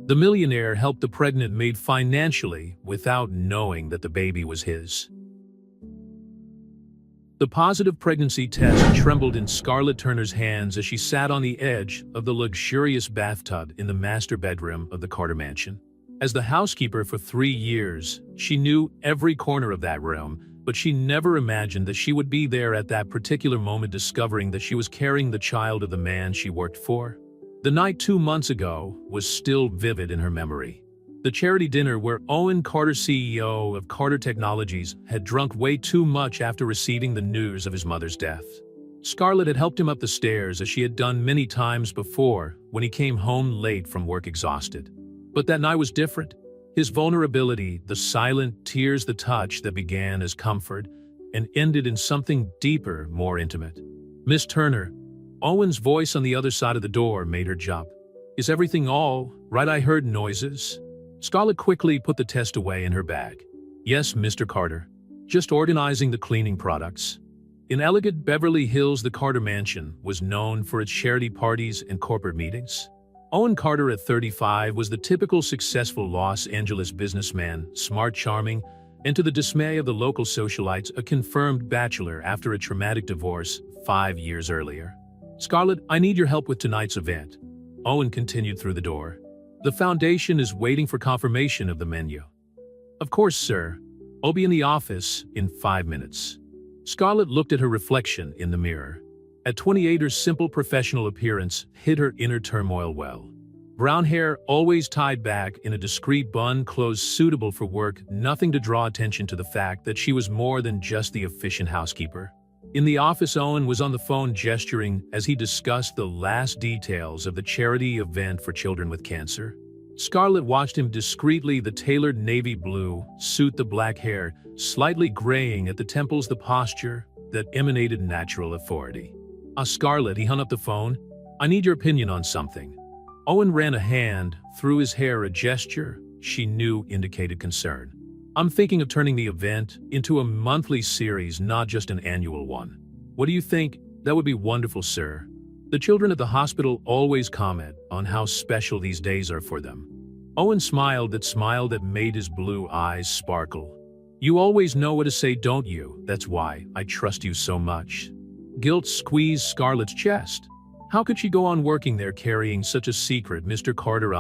The millionaire helped the pregnant maid financially without knowing that the baby was his. The positive pregnancy test trembled in Scarlett Turner's hands as she sat on the edge of the luxurious bathtub in the master bedroom of the Carter mansion. As the housekeeper for 3 years, she knew every corner of that room, but she never imagined that she would be there at that particular moment discovering that she was carrying the child of the man she worked for. The night 2 months ago was still vivid in her memory. The charity dinner where Owen Carter, CEO of Carter Technologies, had drunk way too much after receiving the news of his mother's death. Scarlett had helped him up the stairs as she had done many times before when he came home late from work exhausted. But that night was different. His vulnerability, the silent tears, the touch that began as comfort and ended in something deeper, more intimate. "Miss Turner," Owen's voice on the other side of the door made her jump. "Is everything all right? I heard noises." Scarlett quickly put the test away in her bag. "Yes, Mr. Carter. Just organizing the cleaning products." In elegant Beverly Hills, the Carter mansion was known for its charity parties and corporate meetings. Owen Carter at 35 was the typical successful Los Angeles businessman, smart, charming, and to the dismay of the local socialites, a confirmed bachelor after a traumatic divorce 5 years earlier. "Scarlett, I need your help with tonight's event," Owen continued through the door. "The foundation is waiting for confirmation of the menu." "Of course, sir. I'll be in the office in 5 minutes." Scarlett looked at her reflection in the mirror. At 28, her simple professional appearance hid her inner turmoil well. Brown hair always tied back in a discreet bun, clothes suitable for work, nothing to draw attention to the fact that she was more than just the efficient housekeeper. In the office, Owen was on the phone gesturing as he discussed the last details of the charity event for children with cancer. Scarlett watched him discreetly, the tailored navy blue suit, the black hair, slightly graying at the temples, the posture that emanated natural authority. Scarlett," he hung up the phone. "I need your opinion on something." Owen ran a hand through his hair, a gesture she knew indicated concern. "I'm thinking of turning the event into a monthly series, not just an annual one." "What do you think?" "That would be wonderful, sir. The children at the hospital always comment on how special these days are for them." Owen smiled, that smile that made his blue eyes sparkle. "You always know what to say, don't you? That's why I trust you so much." Guilt squeezed Scarlett's chest. How could she go on working there carrying such a secret? "Mr. Carter,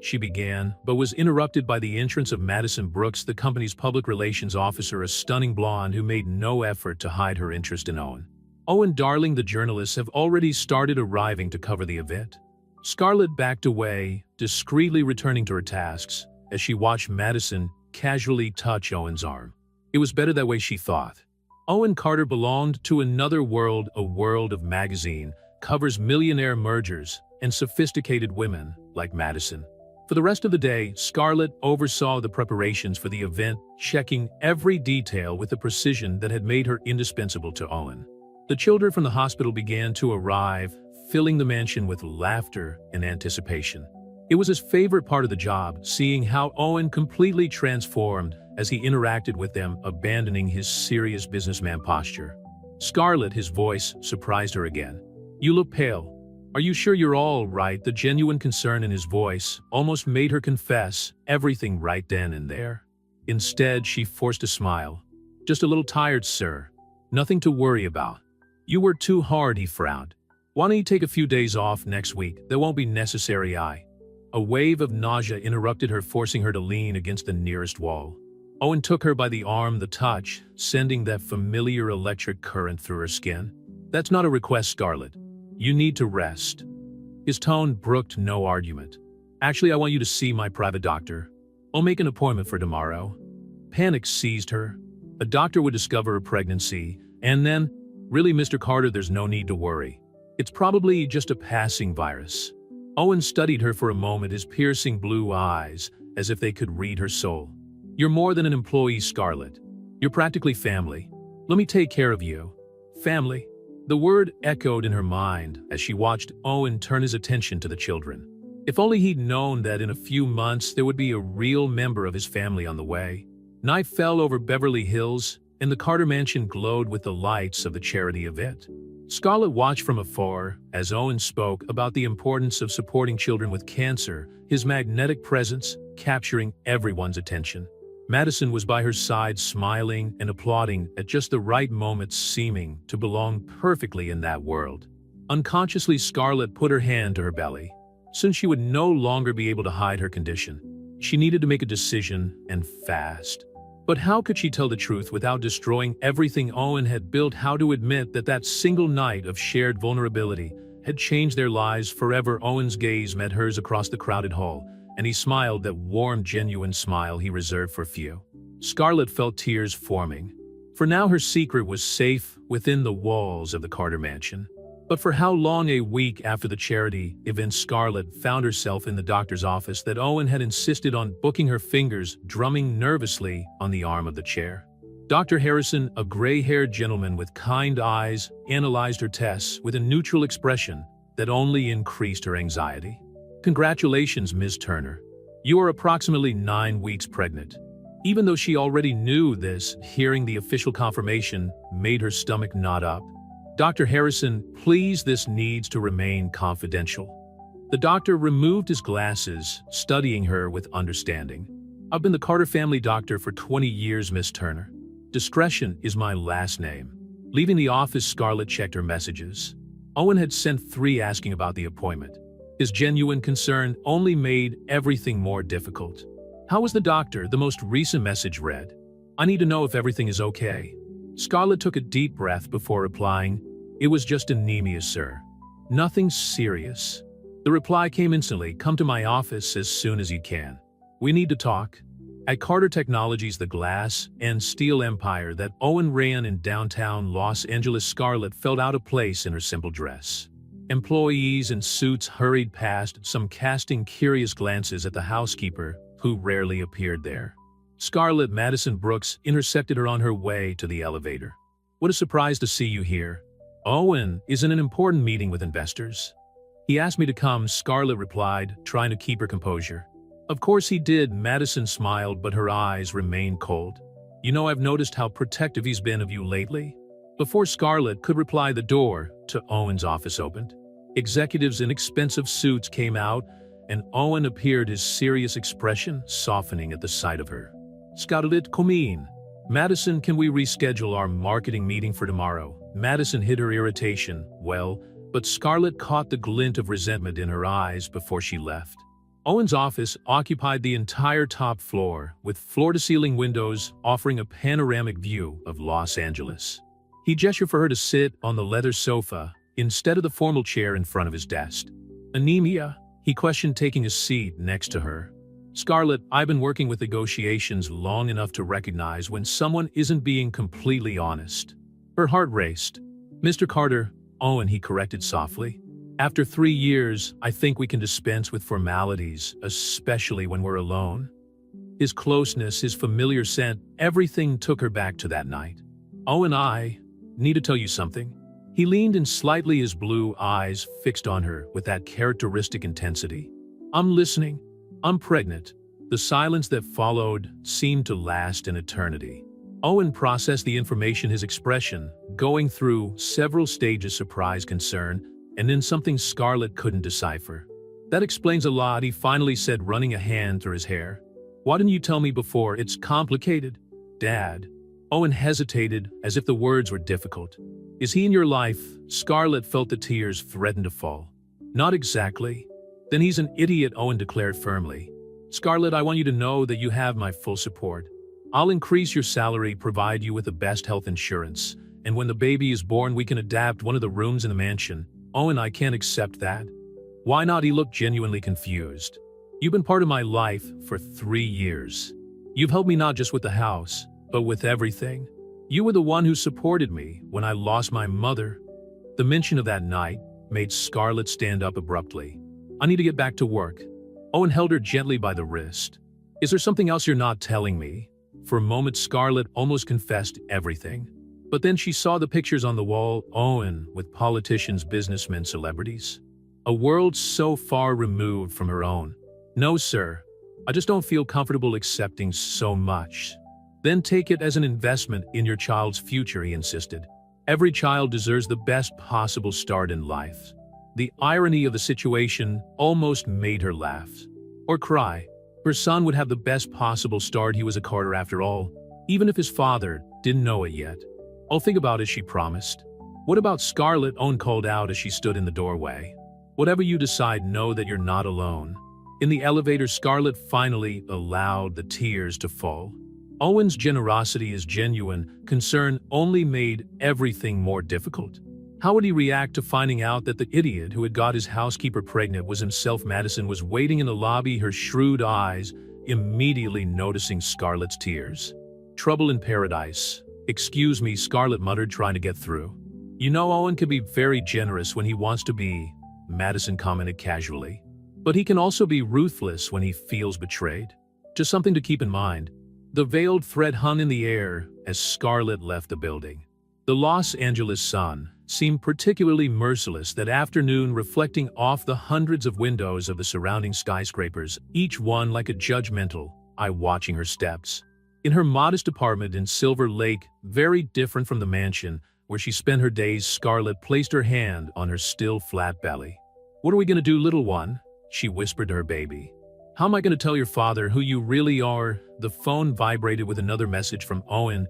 she began, but was interrupted by the entrance of Madison Brooks, the company's public relations officer, a stunning blonde who made no effort to hide her interest in Owen. "Owen, darling, the journalists have already started arriving to cover the event." Scarlett backed away, discreetly returning to her tasks, as she watched Madison casually touch Owen's arm. It was better that way, she thought. Owen Carter belonged to another world, a world of magazine covers, millionaire mergers, and sophisticated women like Madison. For the rest of the day, Scarlett oversaw the preparations for the event, checking every detail with the precision that had made her indispensable to Owen. The children from the hospital began to arrive, filling the mansion with laughter and anticipation. It was his favorite part of the job, seeing how Owen completely transformed as he interacted with them, abandoning his serious businessman posture. "Scarlett," his voice surprised her again. "You look pale. Are you sure you're all right?" The genuine concern in his voice almost made her confess everything right then and there. Instead, she forced a smile. "Just a little tired, sir. Nothing to worry about." "You work too hard," he frowned. "Why don't you take a few days off next week? That won't be necessary." A wave of nausea interrupted her, forcing her to lean against the nearest wall. Owen took her by the arm, the touch sending that familiar electric current through her skin. "That's not a request, Scarlett. You need to rest." His tone brooked no argument. "Actually, I want you to see my private doctor. I'll make an appointment for tomorrow." Panic seized her. A doctor would discover a pregnancy, and then, "Really, Mr. Carter, there's no need to worry. It's probably just a passing virus." Owen studied her for a moment, his piercing blue eyes as if they could read her soul. "You're more than an employee, Scarlett. You're practically family. Let me take care of you." Family? The word echoed in her mind as she watched Owen turn his attention to the children. If only he'd known that in a few months there would be a real member of his family on the way. Night fell over Beverly Hills, and the Carter mansion glowed with the lights of the charity event. Scarlett watched from afar as Owen spoke about the importance of supporting children with cancer, his magnetic presence capturing everyone's attention. Madison was by her side, smiling and applauding at just the right moments, seeming to belong perfectly in that world. Unconsciously, Scarlett put her hand to her belly. Since she would no longer be able to hide her condition, she needed to make a decision, and fast. But how could she tell the truth without destroying everything Owen had built? How to admit that that single night of shared vulnerability had changed their lives forever? Owen's gaze met hers across the crowded hall, and he smiled, that warm, genuine smile he reserved for few. Scarlett felt tears forming. For now her secret was safe within the walls of the Carter mansion. But for how long? A week after the charity event, Scarlett found herself in the doctor's office that Owen had insisted on booking, her fingers drumming nervously on the arm of the chair. Dr. Harrison, a gray-haired gentleman with kind eyes, analyzed her tests with a neutral expression that only increased her anxiety. "Congratulations, Ms. Turner. You are approximately 9 weeks pregnant." Even though she already knew this, hearing the official confirmation made her stomach knot up. "Dr. Harrison, please, this needs to remain confidential." The doctor removed his glasses, studying her with understanding. "I've been the Carter family doctor for 20 years, Miss Turner. Discretion is my last name." Leaving the office, Scarlett checked her messages. Owen had sent 3 asking about the appointment. His genuine concern only made everything more difficult. "How was the doctor?" the most recent message read. "I need to know if everything is okay." Scarlett took a deep breath before replying, "It was just anemia, sir. Nothing serious." The reply came instantly, "Come to my office as soon as you can. We need to talk." At Carter Technologies, the glass and steel empire that Owen ran in downtown Los Angeles, Scarlett felt out of place in her simple dress. Employees in suits hurried past, some casting curious glances at the housekeeper, who rarely appeared there. Scarlett, Madison Brooks intercepted her on her way to the elevator. "What a surprise to see you here." "Owen is in an important meeting with investors. He asked me to come," Scarlett replied, trying to keep her composure. "Of course he did," Madison smiled, but her eyes remained cold. "You know, I've noticed how protective he's been of you lately." Before Scarlett could reply, the door to Owen's office opened. Executives in expensive suits came out, and Owen appeared, his serious expression softening at the sight of her. "Scarlett, come in." "Madison, can we reschedule our marketing meeting for tomorrow?" Madison hid her irritation well, but Scarlett caught the glint of resentment in her eyes before she left. Owen's office occupied the entire top floor, with floor-to-ceiling windows offering a panoramic view of Los Angeles. He gestured for her to sit on the leather sofa instead of the formal chair in front of his desk. "Anemia?" he questioned, taking a seat next to her. "Scarlett, I've been working with negotiations long enough to recognize when someone isn't being completely honest." Her heart raced. "Mr. Carter," Owen, he corrected softly. "After 3 years, I think we can dispense with formalities, especially when we're alone." His closeness, his familiar scent, everything took her back to that night. "Owen, I need to tell you something." He leaned in slightly, his blue eyes fixed on her with that characteristic intensity. "I'm listening." "I'm pregnant." The silence that followed seemed to last an eternity. Owen processed the information, his expression going through several stages: surprise, concern, and then something Scarlett couldn't decipher. "That explains a lot," he finally said, running a hand through his hair. "Why didn't you tell me before? It's complicated." "Dad." Owen hesitated, as if the words were difficult. "Is he in your life?" Scarlett felt the tears threaten to fall. "Not exactly." "Then he's an idiot," Owen declared firmly. "Scarlett, I want you to know that you have my full support. I'll increase your salary, provide you with the best health insurance, and when the baby is born we can adapt one of the rooms in the mansion." "Owen, I can't accept that." "Why not?" He looked genuinely confused. "You've been part of my life for 3 years. You've helped me not just with the house, but with everything. You were the one who supported me when I lost my mother." The mention of that night made Scarlett stand up abruptly. "I need to get back to work." Owen held her gently by the wrist. "Is there something else you're not telling me?" For a moment, Scarlett almost confessed everything. But then she saw the pictures on the wall, Owen with politicians, businessmen, celebrities. A world so far removed from her own. "No, sir. I just don't feel comfortable accepting so much." "Then take it as an investment in your child's future," he insisted. Every child deserves the best possible start in life. The irony of the situation almost made her laugh. Or cry. Her son would have the best possible start. He was a Carter after all, even if his father didn't know it yet. I'll think about it, she promised. What about Scarlett? Owen called out as she stood in the doorway. Whatever you decide, know that you're not alone. In the elevator, Scarlett finally allowed the tears to fall. Owen's generosity is genuine. Concern only made everything more difficult. How would he react to finding out that the idiot who had got his housekeeper pregnant was himself? Madison was waiting in the lobby, her shrewd eyes immediately noticing Scarlett's tears. Trouble in paradise. Excuse me, Scarlett muttered, trying to get through. You know, Owen can be very generous when he wants to be, Madison commented casually. But he can also be ruthless when he feels betrayed. Just something to keep in mind. The veiled threat hung in the air as Scarlett left the building. The Los Angeles sun seemed particularly merciless that afternoon, reflecting off the hundreds of windows of the surrounding skyscrapers, each one like a judgmental eye watching her steps. In her modest apartment in Silver Lake, very different from the mansion where she spent her days, Scarlett placed her hand on her still flat belly. What are we going to do, little one? She whispered to her baby. How am I going to tell your father who you really are? The phone vibrated with another message from Owen.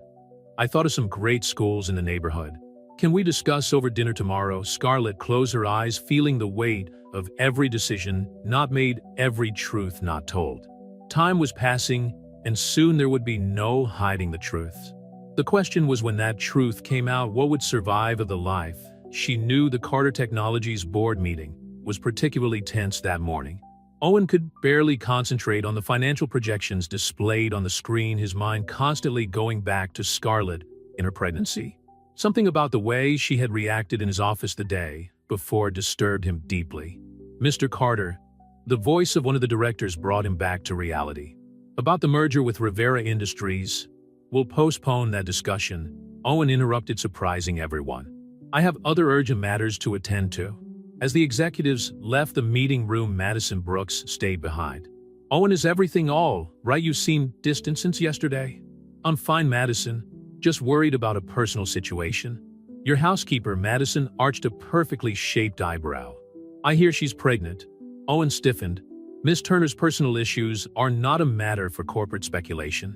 I thought of some great schools in the neighborhood. Can we discuss over dinner tomorrow? Scarlett closed her eyes, feeling the weight of every decision not made, every truth not told. Time was passing, and soon there would be no hiding the truth. The question was, when that truth came out, what would survive of the life? She knew the Carter Technologies board meeting was particularly tense that morning. Owen could barely concentrate on the financial projections displayed on the screen, his mind constantly going back to Scarlett in her pregnancy. Something about the way she had reacted in his office the day before disturbed him deeply. Mr. Carter, the voice of one of the directors, brought him back to reality. About the merger with Rivera Industries. We'll postpone that discussion, Owen interrupted, surprising everyone. I have other urgent matters to attend to. As the executives left the meeting room, Madison Brooks stayed behind. Owen, is everything all right? You seemed distant since yesterday. I'm fine, Madison. Just worried about a personal situation. Your housekeeper, Madison arched a perfectly shaped eyebrow. I hear she's pregnant. Owen stiffened. Miss Turner's personal issues are not a matter for corporate speculation.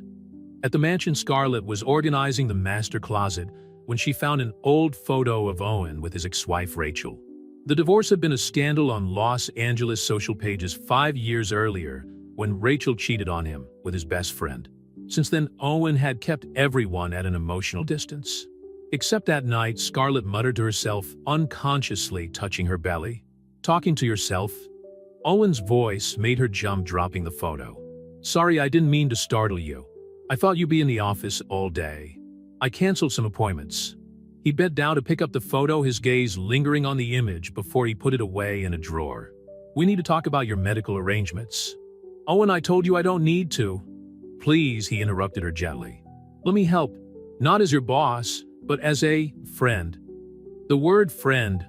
At the mansion, Scarlett was organizing the master closet when she found an old photo of Owen with his ex-wife Rachel. The divorce had been a scandal on Los Angeles social pages 5 years earlier when Rachel cheated on him with his best friend. Since then, Owen had kept everyone at an emotional distance. Except that night, Scarlett muttered to herself, unconsciously touching her belly. Talking to yourself? Owen's voice made her jump, dropping the photo. Sorry, I didn't mean to startle you. I thought you'd be in the office all day. I canceled some appointments. He bent down to pick up the photo, his gaze lingering on the image before he put it away in a drawer. We need to talk about your medical arrangements. Owen, I told you I don't need to. Please, he interrupted her gently. Let me help, not as your boss, but as a friend. The word friend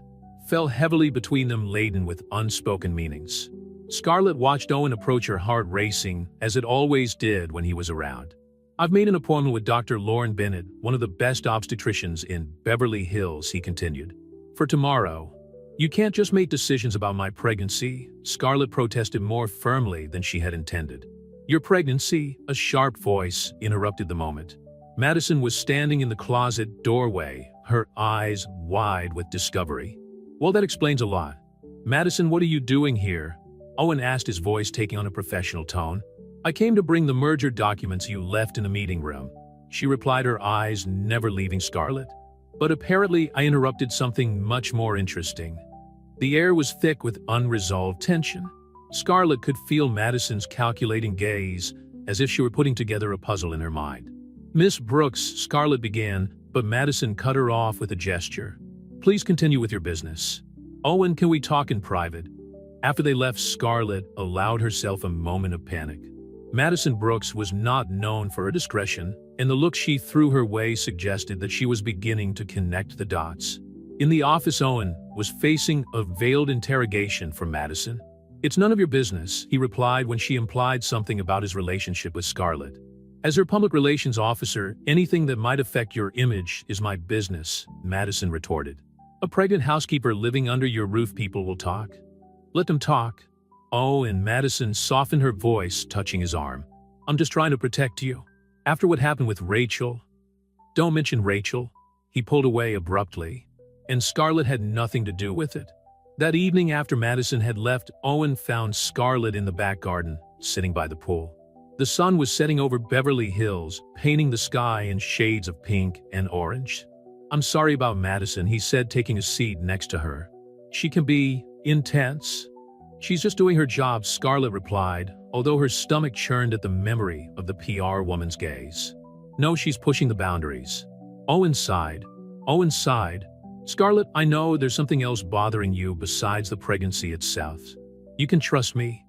fell heavily between them, laden with unspoken meanings. Scarlett watched Owen approach, her heart racing, as it always did when he was around. I've made an appointment with Dr. Lauren Bennett, one of the best obstetricians in Beverly Hills, he continued. For tomorrow. You can't just make decisions about my pregnancy, Scarlett protested more firmly than she had intended. Your pregnancy, a sharp voice interrupted the moment. Madison was standing in the closet doorway, her eyes wide with discovery. Well, that explains a lot. Madison, what are you doing here? Owen asked, his voice taking on a professional tone. I came to bring the merger documents you left in the meeting room, she replied, her eyes never leaving Scarlett. But apparently I interrupted something much more interesting. The air was thick with unresolved tension. Scarlett could feel Madison's calculating gaze, as if she were putting together a puzzle in her mind. Miss Brooks, Scarlett began, but Madison cut her off with a gesture. Please continue with your business. Owen, can we talk in private? After they left, Scarlett allowed herself a moment of panic. Madison Brooks was not known for her discretion, and the look she threw her way suggested that she was beginning to connect the dots. In the office, Owen was facing a veiled interrogation from Madison. It's none of your business, he replied when she implied something about his relationship with Scarlett. As her public relations officer, anything that might affect your image is my business, Madison retorted. A pregnant housekeeper living under your roof. People will talk. Let them talk. Oh, and Madison softened her voice, touching his arm. I'm just trying to protect you. After what happened with Rachel. Don't mention Rachel. He pulled away abruptly. And Scarlett had nothing to do with it. That evening after Madison had left, Owen found Scarlett in the back garden, sitting by the pool. The sun was setting over Beverly Hills, painting the sky in shades of pink and orange. I'm sorry about Madison, he said, taking a seat next to her. She can be intense. She's just doing her job, Scarlett replied, although her stomach churned at the memory of the PR woman's gaze. No, she's pushing the boundaries. Owen sighed. Scarlett, I know there's something else bothering you besides the pregnancy itself. You can trust me.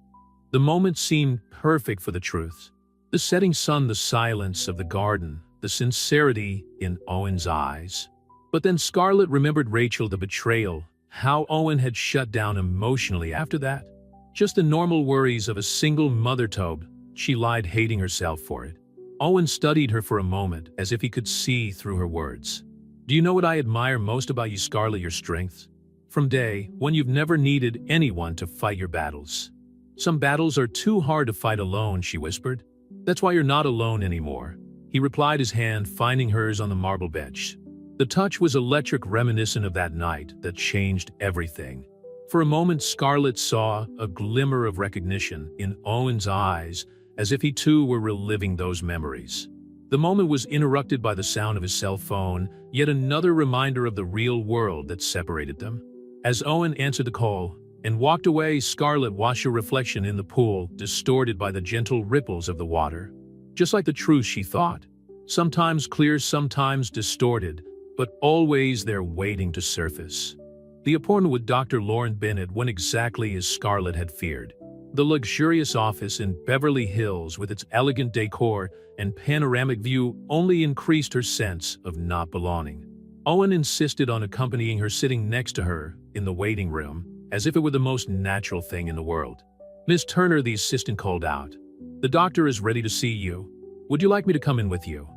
The moment seemed perfect for the truth. The setting sun, the silence of the garden, the sincerity in Owen's eyes. But then Scarlett remembered Rachel, the betrayal, how Owen had shut down emotionally after that. Just the normal worries of a single mother tobe. She lied, hating herself for it. Owen studied her for a moment, as if he could see through her words. Do you know what I admire most about you, Scarlett? Your strength. From day one, you've never needed anyone to fight your battles. Some battles are too hard to fight alone, she whispered. That's why you're not alone anymore. He replied, his hand finding hers on the marble bench. The touch was electric, reminiscent of that night that changed everything. For a moment, Scarlett saw a glimmer of recognition in Owen's eyes, as if he too were reliving those memories. The moment was interrupted by the sound of his cell phone, yet another reminder of the real world that separated them. As Owen answered the call and walked away, Scarlett watched her reflection in the pool, distorted by the gentle ripples of the water. Just like the truth, she thought. Sometimes clear, sometimes distorted, but always there waiting to surface. The appointment with Dr. Lauren Bennett went exactly as Scarlett had feared. The luxurious office in Beverly Hills, with its elegant decor and panoramic view, only increased her sense of not belonging. Owen insisted on accompanying her, sitting next to her in the waiting room, as if it were the most natural thing in the world. Miss Turner, the assistant called out. The doctor is ready to see you. Would you like me to come in with you?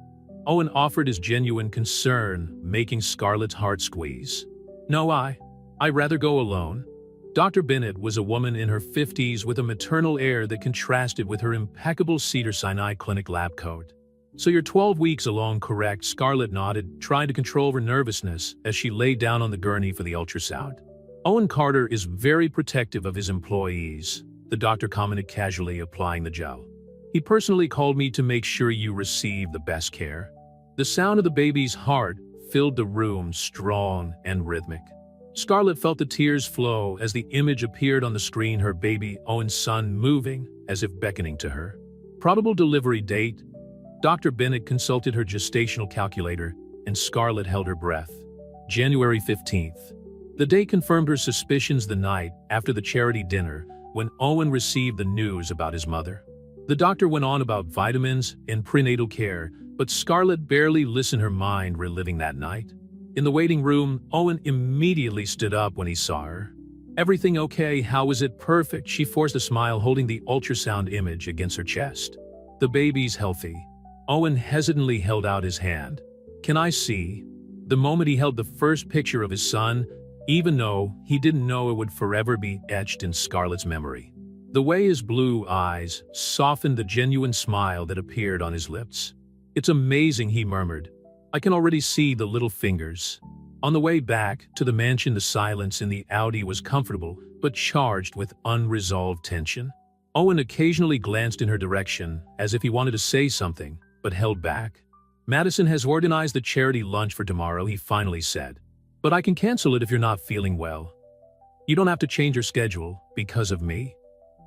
Owen offered his genuine concern, making Scarlett's heart squeeze. No, I'd rather go alone. Dr. Bennett was a woman in her 50s with a maternal air that contrasted with her impeccable Cedars-Sinai clinic lab coat. So you're 12 weeks along, correct? Scarlett nodded, trying to control her nervousness as she lay down on the gurney for the ultrasound. Owen Carter is very protective of his employees, the doctor commented, casually applying the gel. He personally called me to make sure you receive the best care. The sound of the baby's heart filled the room, strong and rhythmic. Scarlett felt the tears flow as the image appeared on the screen, her baby, Owen's son, moving as if beckoning to her. Probable delivery date. Dr. Bennett consulted her gestational calculator, and Scarlett held her breath. January 15th. The date confirmed her suspicions the night after the charity dinner when Owen received the news about his mother. The doctor went on about vitamins and prenatal care, but Scarlett barely listened, her mind reliving that night. In the waiting room, Owen immediately stood up when he saw her. Everything okay? How was it? Perfect. She forced a smile, holding the ultrasound image against her chest. The baby's healthy. Owen hesitantly held out his hand. Can I see? The moment he held the first picture of his son, even though he didn't know it would forever be etched in Scarlett's memory. The way his blue eyes softened the genuine smile that appeared on his lips. It's amazing, he murmured. I can already see the little fingers. On the way back to the mansion, the silence in the Audi was comfortable, but charged with unresolved tension. Owen occasionally glanced in her direction, as if he wanted to say something, but held back. Madison has organized the charity lunch for tomorrow, he finally said. But I can cancel it if you're not feeling well. You don't have to change your schedule because of me.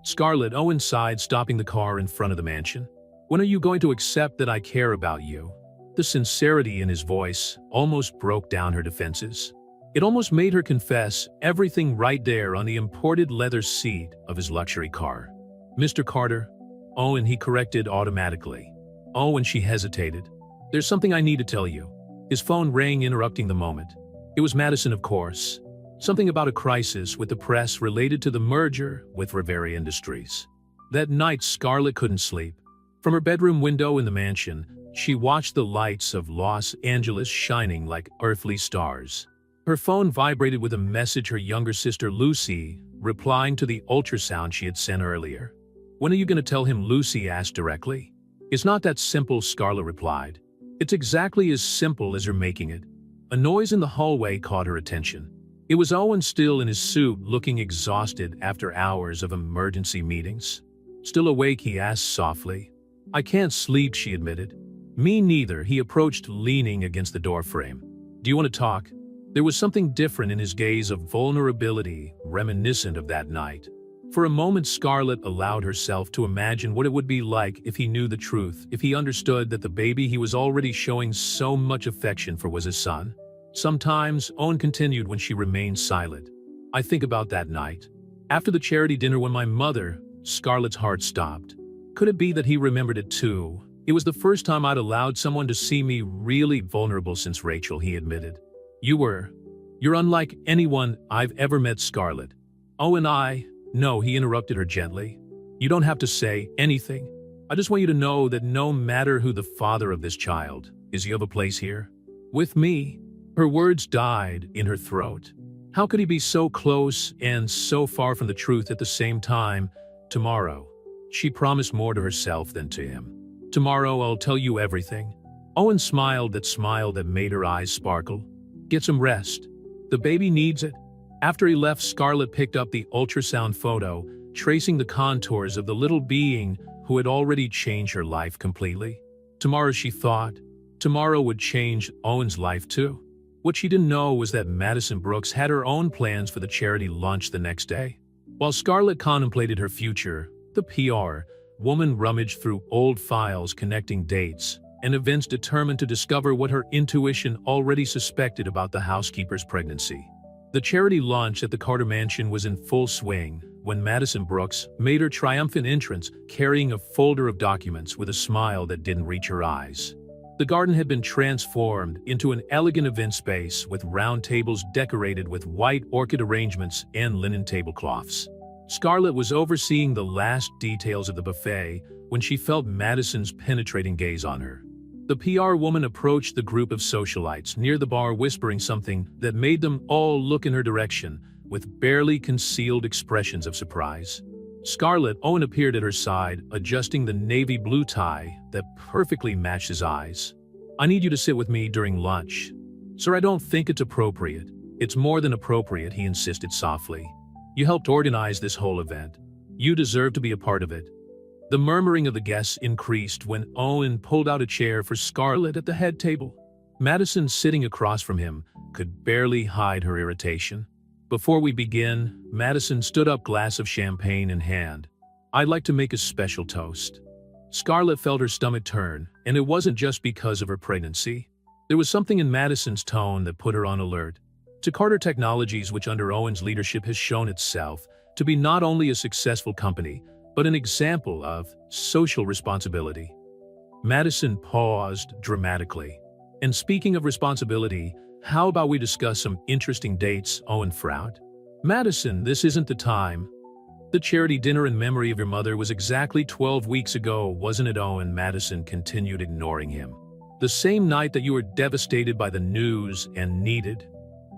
Scarlett, Owen sighed, stopping the car in front of the mansion. When are you going to accept that I care about you? The sincerity in his voice almost broke down her defenses. It almost made her confess everything right there on the imported leather seat of his luxury car. Mr. Carter? Owen, he corrected automatically. Oh, and she hesitated. There's something I need to tell you. His phone rang, interrupting the moment. It was Madison, of course. Something about a crisis with the press related to the merger with Rivera Industries. That night, Scarlett couldn't sleep. From her bedroom window in the mansion, she watched the lights of Los Angeles shining like earthly stars. Her phone vibrated with a message her younger sister Lucy, replying to the ultrasound she had sent earlier. "When are you going to tell him?" Lucy asked directly. "It's not that simple," Scarlett replied. "It's exactly as simple as you're making it." A noise in the hallway caught her attention. It was Owen, still in his suit, looking exhausted after hours of emergency meetings. "Still awake?" he asked softly. "I can't sleep," she admitted. "Me neither," he approached, leaning against the doorframe. "Do you want to talk?" There was something different in his gaze of vulnerability, reminiscent of that night. For a moment, Scarlett allowed herself to imagine what it would be like if he knew the truth, if he understood that the baby he was already showing so much affection for was his son. "Sometimes," Owen continued when she remained silent, "I think about that night. After the charity dinner when my mother—" Scarlett's heart stopped. Could it be that he remembered it too? "It was the first time I'd allowed someone to see me really vulnerable since Rachel," he admitted. You're unlike anyone I've ever met, Scarlett." "Oh, and I—" "No," he interrupted her gently. "You don't have to say anything. I just want you to know that no matter who the father of this child is, you have a place here. With me." Her words died in her throat. How could he be so close and so far from the truth at the same time? "Tomorrow." She promised more to herself than to him. "Tomorrow I'll tell you everything." Owen smiled that smile that made her eyes sparkle. "Get some rest. The baby needs it." After he left, Scarlett picked up the ultrasound photo, tracing the contours of the little being who had already changed her life completely. Tomorrow, she thought, tomorrow would change Owen's life too. What she didn't know was that Madison Brooks had her own plans for the charity lunch the next day. While Scarlett contemplated her future, the PR woman rummaged through old files connecting dates and events, determined to discover what her intuition already suspected about the housekeeper's pregnancy. The charity lunch at the Carter Mansion was in full swing when Madison Brooks made her triumphant entrance, carrying a folder of documents with a smile that didn't reach her eyes. The garden had been transformed into an elegant event space with round tables decorated with white orchid arrangements and linen tablecloths. Scarlett was overseeing the last details of the buffet when she felt Madison's penetrating gaze on her. The PR woman approached the group of socialites near the bar, whispering something that made them all look in her direction with barely concealed expressions of surprise. Scarlett, Owen appeared at her side, adjusting the navy blue tie that perfectly matched his eyes. "I need you to sit with me during lunch." "Sir, I don't think it's appropriate." "It's more than appropriate," he insisted softly. "You helped organize this whole event. You deserve to be a part of it." The murmuring of the guests increased when Owen pulled out a chair for Scarlett at the head table. Madison, sitting across from him, could barely hide her irritation. "Before we begin," Madison stood up, glass of champagne in hand, "I'd like to make a special toast." Scarlett felt her stomach turn, and it wasn't just because of her pregnancy. There was something in Madison's tone that put her on alert. To Carter Technologies, which under Owen's leadership has shown itself to be not only a successful company, but an example of social responsibility. Madison paused dramatically. "And speaking of responsibility, how about we discuss some interesting dates?" Owen frowned. "Madison, this isn't the time." "The charity dinner in memory of your mother was exactly 12 weeks ago, wasn't it, Owen?" Madison continued, ignoring him. "The same night that you were devastated by the news and needed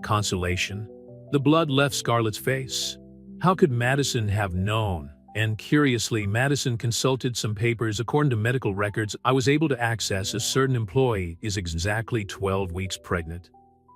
consolation." The blood left Scarlett's face. How could Madison have known? And curiously, Madison consulted some papers. "According to medical records I was able to access, a certain employee is exactly 12 weeks pregnant."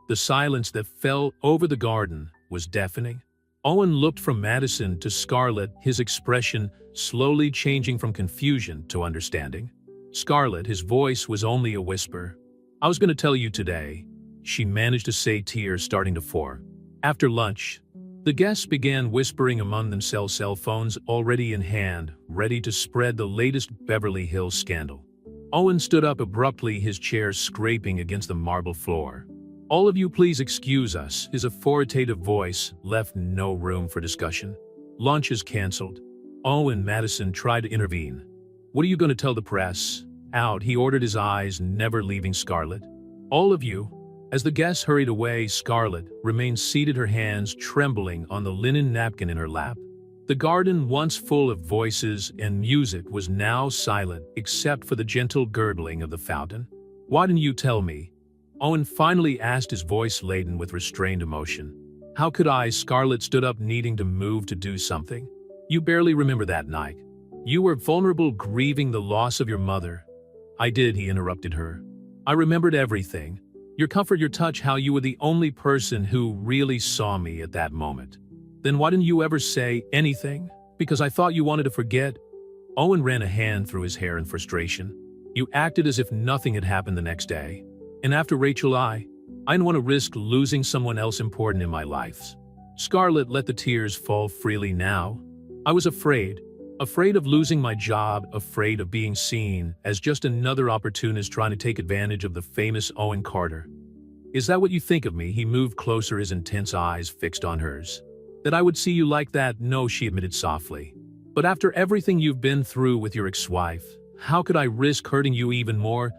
The silence that fell over the garden was deafening. Owen looked from Madison to Scarlett, his expression slowly changing from confusion to understanding. "Scarlett," his voice was only a whisper, "I was going to tell you today." She managed to say, tears starting to form. After lunch, the guests began whispering among themselves, cell phones already in hand, ready to spread the latest Beverly Hills scandal. Owen stood up abruptly, his chair scraping against the marble floor. "All of you, please excuse us." His authoritative voice left no room for discussion. "Lunch is canceled." Owen, Madison tried to intervene. "What are you going to tell the press?" "Out," he ordered, his eyes never leaving Scarlett. "All of you." As the guests hurried away, Scarlett remained seated, her hands trembling on the linen napkin in her lap. The garden, once full of voices and music, was now silent except for the gentle gurgling of the fountain. "Why didn't you tell me?" Owen finally asked, his voice laden with restrained emotion. "How could I?" Scarlett stood up, needing to move to do something. "You barely remember that night. You were vulnerable, grieving the loss of your mother." "I did," he interrupted her. "I remembered everything. Your comfort, your touch, how you were the only person who really saw me at that moment." "Then why didn't you ever say anything?" "Because I thought you wanted to forget." Owen ran a hand through his hair in frustration. "You acted as if nothing had happened the next day. And after Rachel, I didn't want to risk losing someone else important in my life." Scarlett let the tears fall freely now. "I was afraid. Afraid of losing my job, afraid of being seen as just another opportunist trying to take advantage of the famous Owen Carter." "Is that what you think of me?" He moved closer, his intense eyes fixed on hers. "That I would see you like that?" "No," she admitted softly. "But after everything you've been through with your ex-wife, how could I risk hurting you even more?"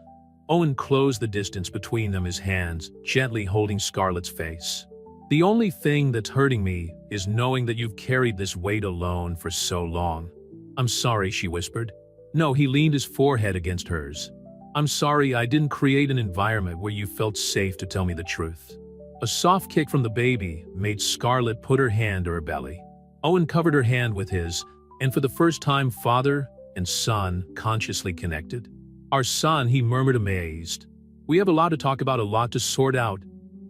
Owen closed the distance between them, his hands gently holding Scarlett's face. "The only thing that's hurting me is knowing that you've carried this weight alone for so long." "I'm sorry," she whispered. "No," he leaned his forehead against hers. "I'm sorry I didn't create an environment where you felt safe to tell me the truth." A soft kick from the baby made Scarlett put her hand to her belly. Owen covered her hand with his, and for the first time father and son consciously connected. "Our son," he murmured, amazed. "We have a lot to talk about, a lot to sort out.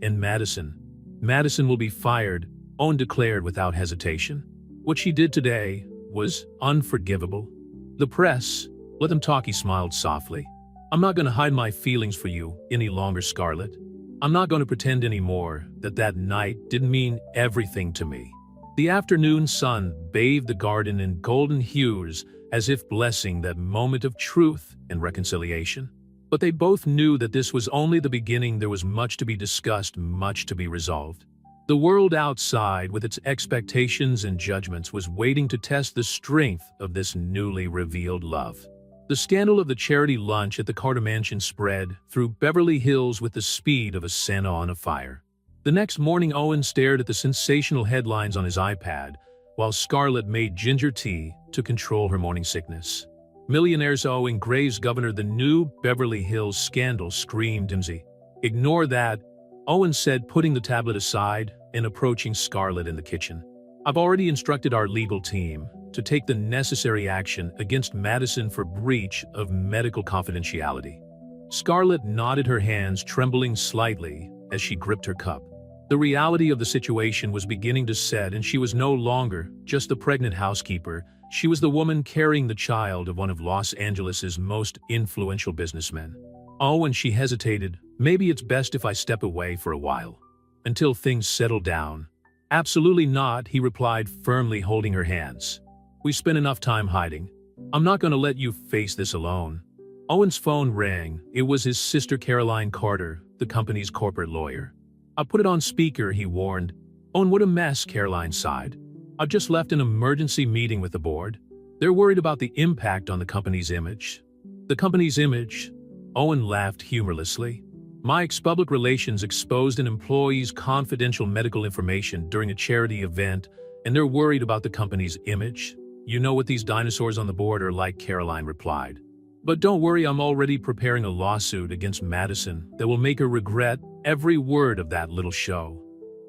And Madison will be fired," Owen declared without hesitation. "What she did today was unforgivable. The press, let them talk," he smiled softly. "I'm not going to hide my feelings for you any longer, Scarlett. I'm not going to pretend anymore that night didn't mean everything to me." The afternoon sun bathed the garden in golden hues, as if blessing that moment of truth and reconciliation. But they both knew that this was only the beginning. There was much to be discussed, much to be resolved. The world outside, with its expectations and judgments, was waiting to test the strength of this newly revealed love. The scandal of the charity lunch at the Carter Mansion spread through Beverly Hills with the speed of a Santa on a fire. The next morning, Owen stared at the sensational headlines on his iPad, while Scarlett made ginger tea to control her morning sickness. "Millionaire's Owen Graves governor, the new Beverly Hills scandal," screamed Dimsey. "Ignore that," Owen said, putting the tablet aside and approaching Scarlett in the kitchen. "I've already instructed our legal team to take the necessary action against Madison for breach of medical confidentiality." Scarlett nodded, her hands trembling slightly as she gripped her cup. The reality of the situation was beginning to set, and she was no longer just the pregnant housekeeper. She was the woman carrying the child of one of Los Angeles's most influential businessmen. "Oh," and she hesitated, "maybe it's best if I step away for a while. Until things settle down." "Absolutely not," he replied, firmly holding her hands. "We spent enough time hiding. I'm not going to let you face this alone." Owen's phone rang. It was his sister Caroline Carter, the company's corporate lawyer. "I put it on speaker," he warned. "Owen, what a mess," Caroline sighed. "I've just left an emergency meeting with the board. They're worried about the impact on the company's image." "The company's image?" Owen laughed humorlessly. "My ex-public relations exposed an employee's confidential medical information during a charity event, and they're worried about the company's image. You know what these dinosaurs on the board are like," Caroline replied. "But don't worry, I'm already preparing a lawsuit against Madison that will make her regret every word of that little show."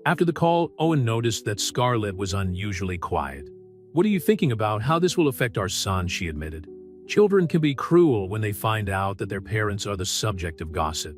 After the call, Owen noticed that Scarlett was unusually quiet. "What are you thinking about? How this will affect our son?" she admitted. "Children can be cruel when they find out that their parents are the subject of gossip."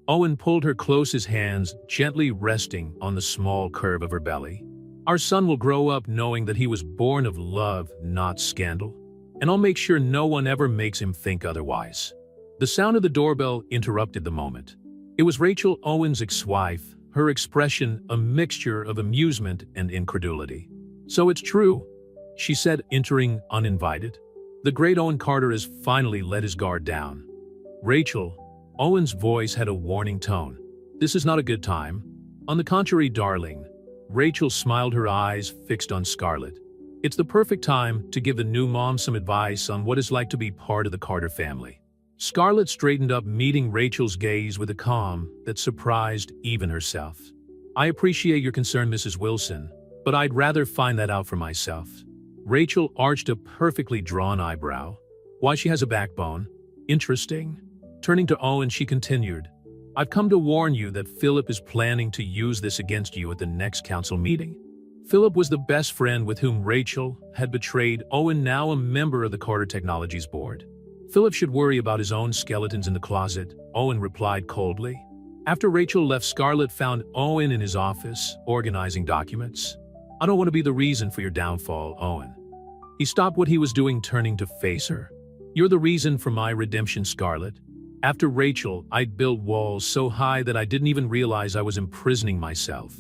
Owen pulled her close, his hands gently resting on the small curve of her belly. "Our son will grow up knowing that he was born of love, not scandal. And I'll make sure no one ever makes him think otherwise." The sound of the doorbell interrupted the moment. It was Rachel, Owen's ex-wife, her expression a mixture of amusement and incredulity. "So it's true," she said, entering uninvited. "The great Owen Carter has finally let his guard down." "Rachel," Owen's voice had a warning tone. "This is not a good time." "On the contrary, darling." Rachel smiled, her eyes fixed on Scarlett. "It's the perfect time to give the new mom some advice on what it's like to be part of the Carter family." Scarlett straightened up, meeting Rachel's gaze with a calm that surprised even herself. "I appreciate your concern, Mrs. Wilson, but I'd rather find that out for myself." Rachel arched a perfectly drawn eyebrow. Why, she has a backbone. Interesting. Turning to Owen, she continued, I've come to warn you that Philip is planning to use this against you at the next council meeting. Philip was the best friend with whom Rachel had betrayed Owen, now a member of the Carter Technologies board. Philip should worry about his own skeletons in the closet, Owen replied coldly. After Rachel left, Scarlett found Owen in his office, organizing documents. I don't want to be the reason for your downfall, Owen. He stopped what he was doing, turning to face her. You're the reason for my redemption, Scarlett. After Rachel, I'd built walls so high that I didn't even realize I was imprisoning myself.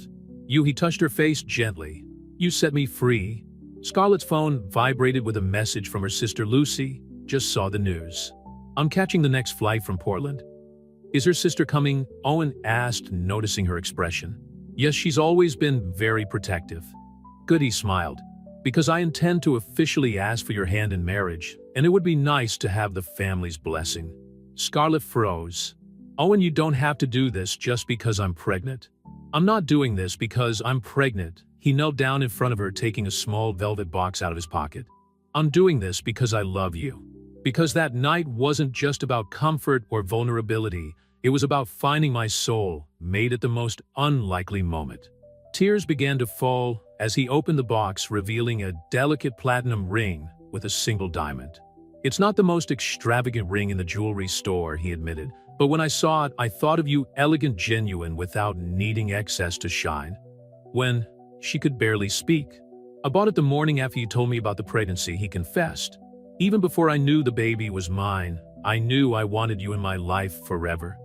He touched her face gently. You set me free. Scarlett's phone vibrated with a message from her sister Lucy. Just saw the news. I'm catching the next flight from Portland. Is her sister coming? Owen asked, noticing her expression. Yes, she's always been very protective. Good, he smiled. Because I intend to officially ask for your hand in marriage, and it would be nice to have the family's blessing. Scarlett froze. Owen, you don't have to do this just because I'm pregnant. I'm not doing this because I'm pregnant. He knelt down in front of her, taking a small velvet box out of his pocket. I'm doing this because I love you. Because that night wasn't just about comfort or vulnerability. It was about finding my soul, made at the most unlikely moment. Tears began to fall as he opened the box, revealing a delicate platinum ring with a single diamond. It's not the most extravagant ring in the jewelry store, he admitted, but when I saw it, I thought of you, elegant, genuine, without needing excess to shine. When she could barely speak. I bought it the morning after you told me about the pregnancy, he confessed. Even before I knew the baby was mine, I knew I wanted you in my life forever.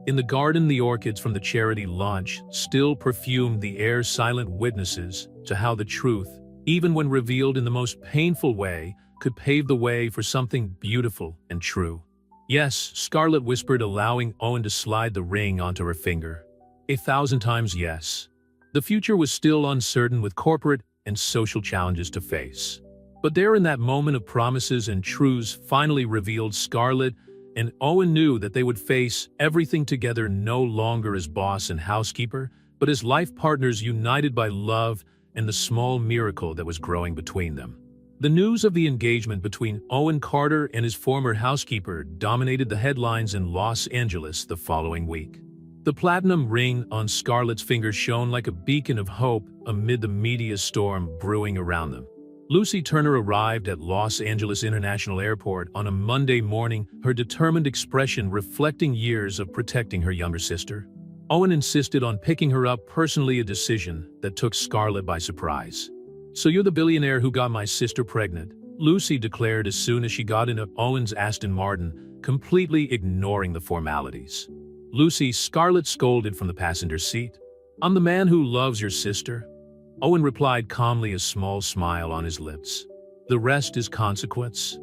In the garden, the orchids from the charity launch still perfumed the air, silent witnesses to how the truth, even when revealed in the most painful way, could pave the way for something beautiful and true. Yes, Scarlett whispered, allowing Owen to slide the ring onto her finger. 1,000 times yes. The future was still uncertain, with corporate and social challenges to face. But there, in that moment of promises and truths finally revealed, Scarlett and Owen knew that they would face everything together, no longer as boss and housekeeper, but as life partners, united by love and the small miracle that was growing between them. The news of the engagement between Owen Carter and his former housekeeper dominated the headlines in Los Angeles the following week. The platinum ring on Scarlett's finger shone like a beacon of hope amid the media storm brewing around them. Lucy Turner arrived at Los Angeles International Airport on a Monday morning, her determined expression reflecting years of protecting her younger sister. Owen insisted on picking her up personally, a decision that took Scarlett by surprise. So you're the billionaire who got my sister pregnant, Lucy declared as soon as she got into Owen's Aston Martin, completely ignoring the formalities. Lucy, Scarlett scolded from the passenger seat. I'm the man who loves your sister. Owen replied calmly, a small smile on his lips. The rest is consequence.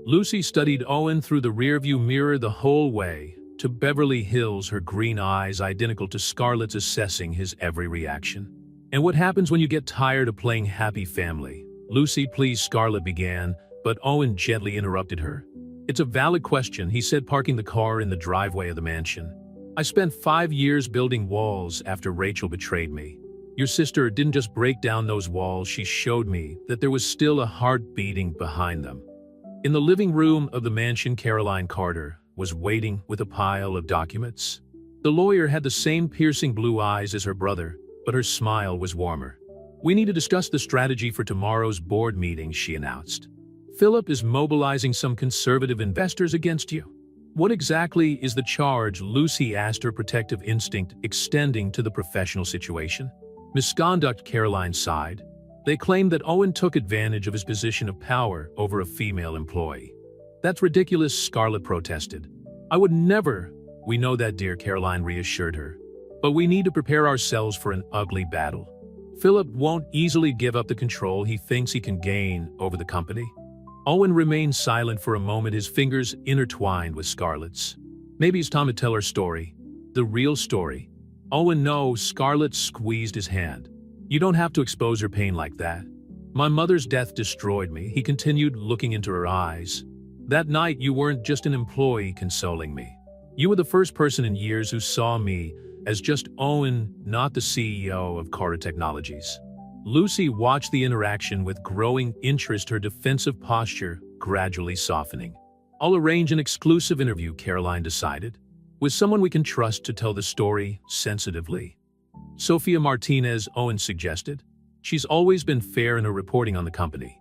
Lucy studied Owen through the rearview mirror the whole way to Beverly Hills, her green eyes identical to Scarlett's, assessing his every reaction. And what happens when you get tired of playing happy family? Lucy, please, Scarlett began, but Owen gently interrupted her. It's a valid question, he said, parking the car in the driveway of the mansion. I spent 5 years building walls after Rachel betrayed me. Your sister didn't just break down those walls, she showed me that there was still a heart beating behind them. In the living room of the mansion, Caroline Carter was waiting with a pile of documents. The lawyer had the same piercing blue eyes as her brother, but her smile was warmer. We need to discuss the strategy for tomorrow's board meeting, she announced. Philip is mobilizing some conservative investors against you. What exactly is the charge? Lucy asked, her protective instinct extending to the professional situation. Misconduct, Caroline sighed. They claim that Owen took advantage of his position of power over a female employee. That's ridiculous, Scarlett protested. I would never. We know that, dear, Caroline reassured her. But we need to prepare ourselves for an ugly battle. Philip won't easily give up the control he thinks he can gain over the company. Owen remained silent for a moment, his fingers intertwined with Scarlett's. Maybe it's time to tell her story. The real story. Owen, no, Scarlett squeezed his hand. You don't have to expose her pain like that. My mother's death destroyed me, he continued, looking into her eyes. That night you weren't just an employee consoling me. You were the first person in years who saw me as just Owen, not the CEO of Carter Technologies. Lucy watched the interaction with growing interest, her defensive posture gradually softening. "I'll arrange an exclusive interview," Caroline decided, "with someone we can trust to tell the story sensitively." Sophia Martinez, Owen suggested. "She's always been fair in her reporting on the company."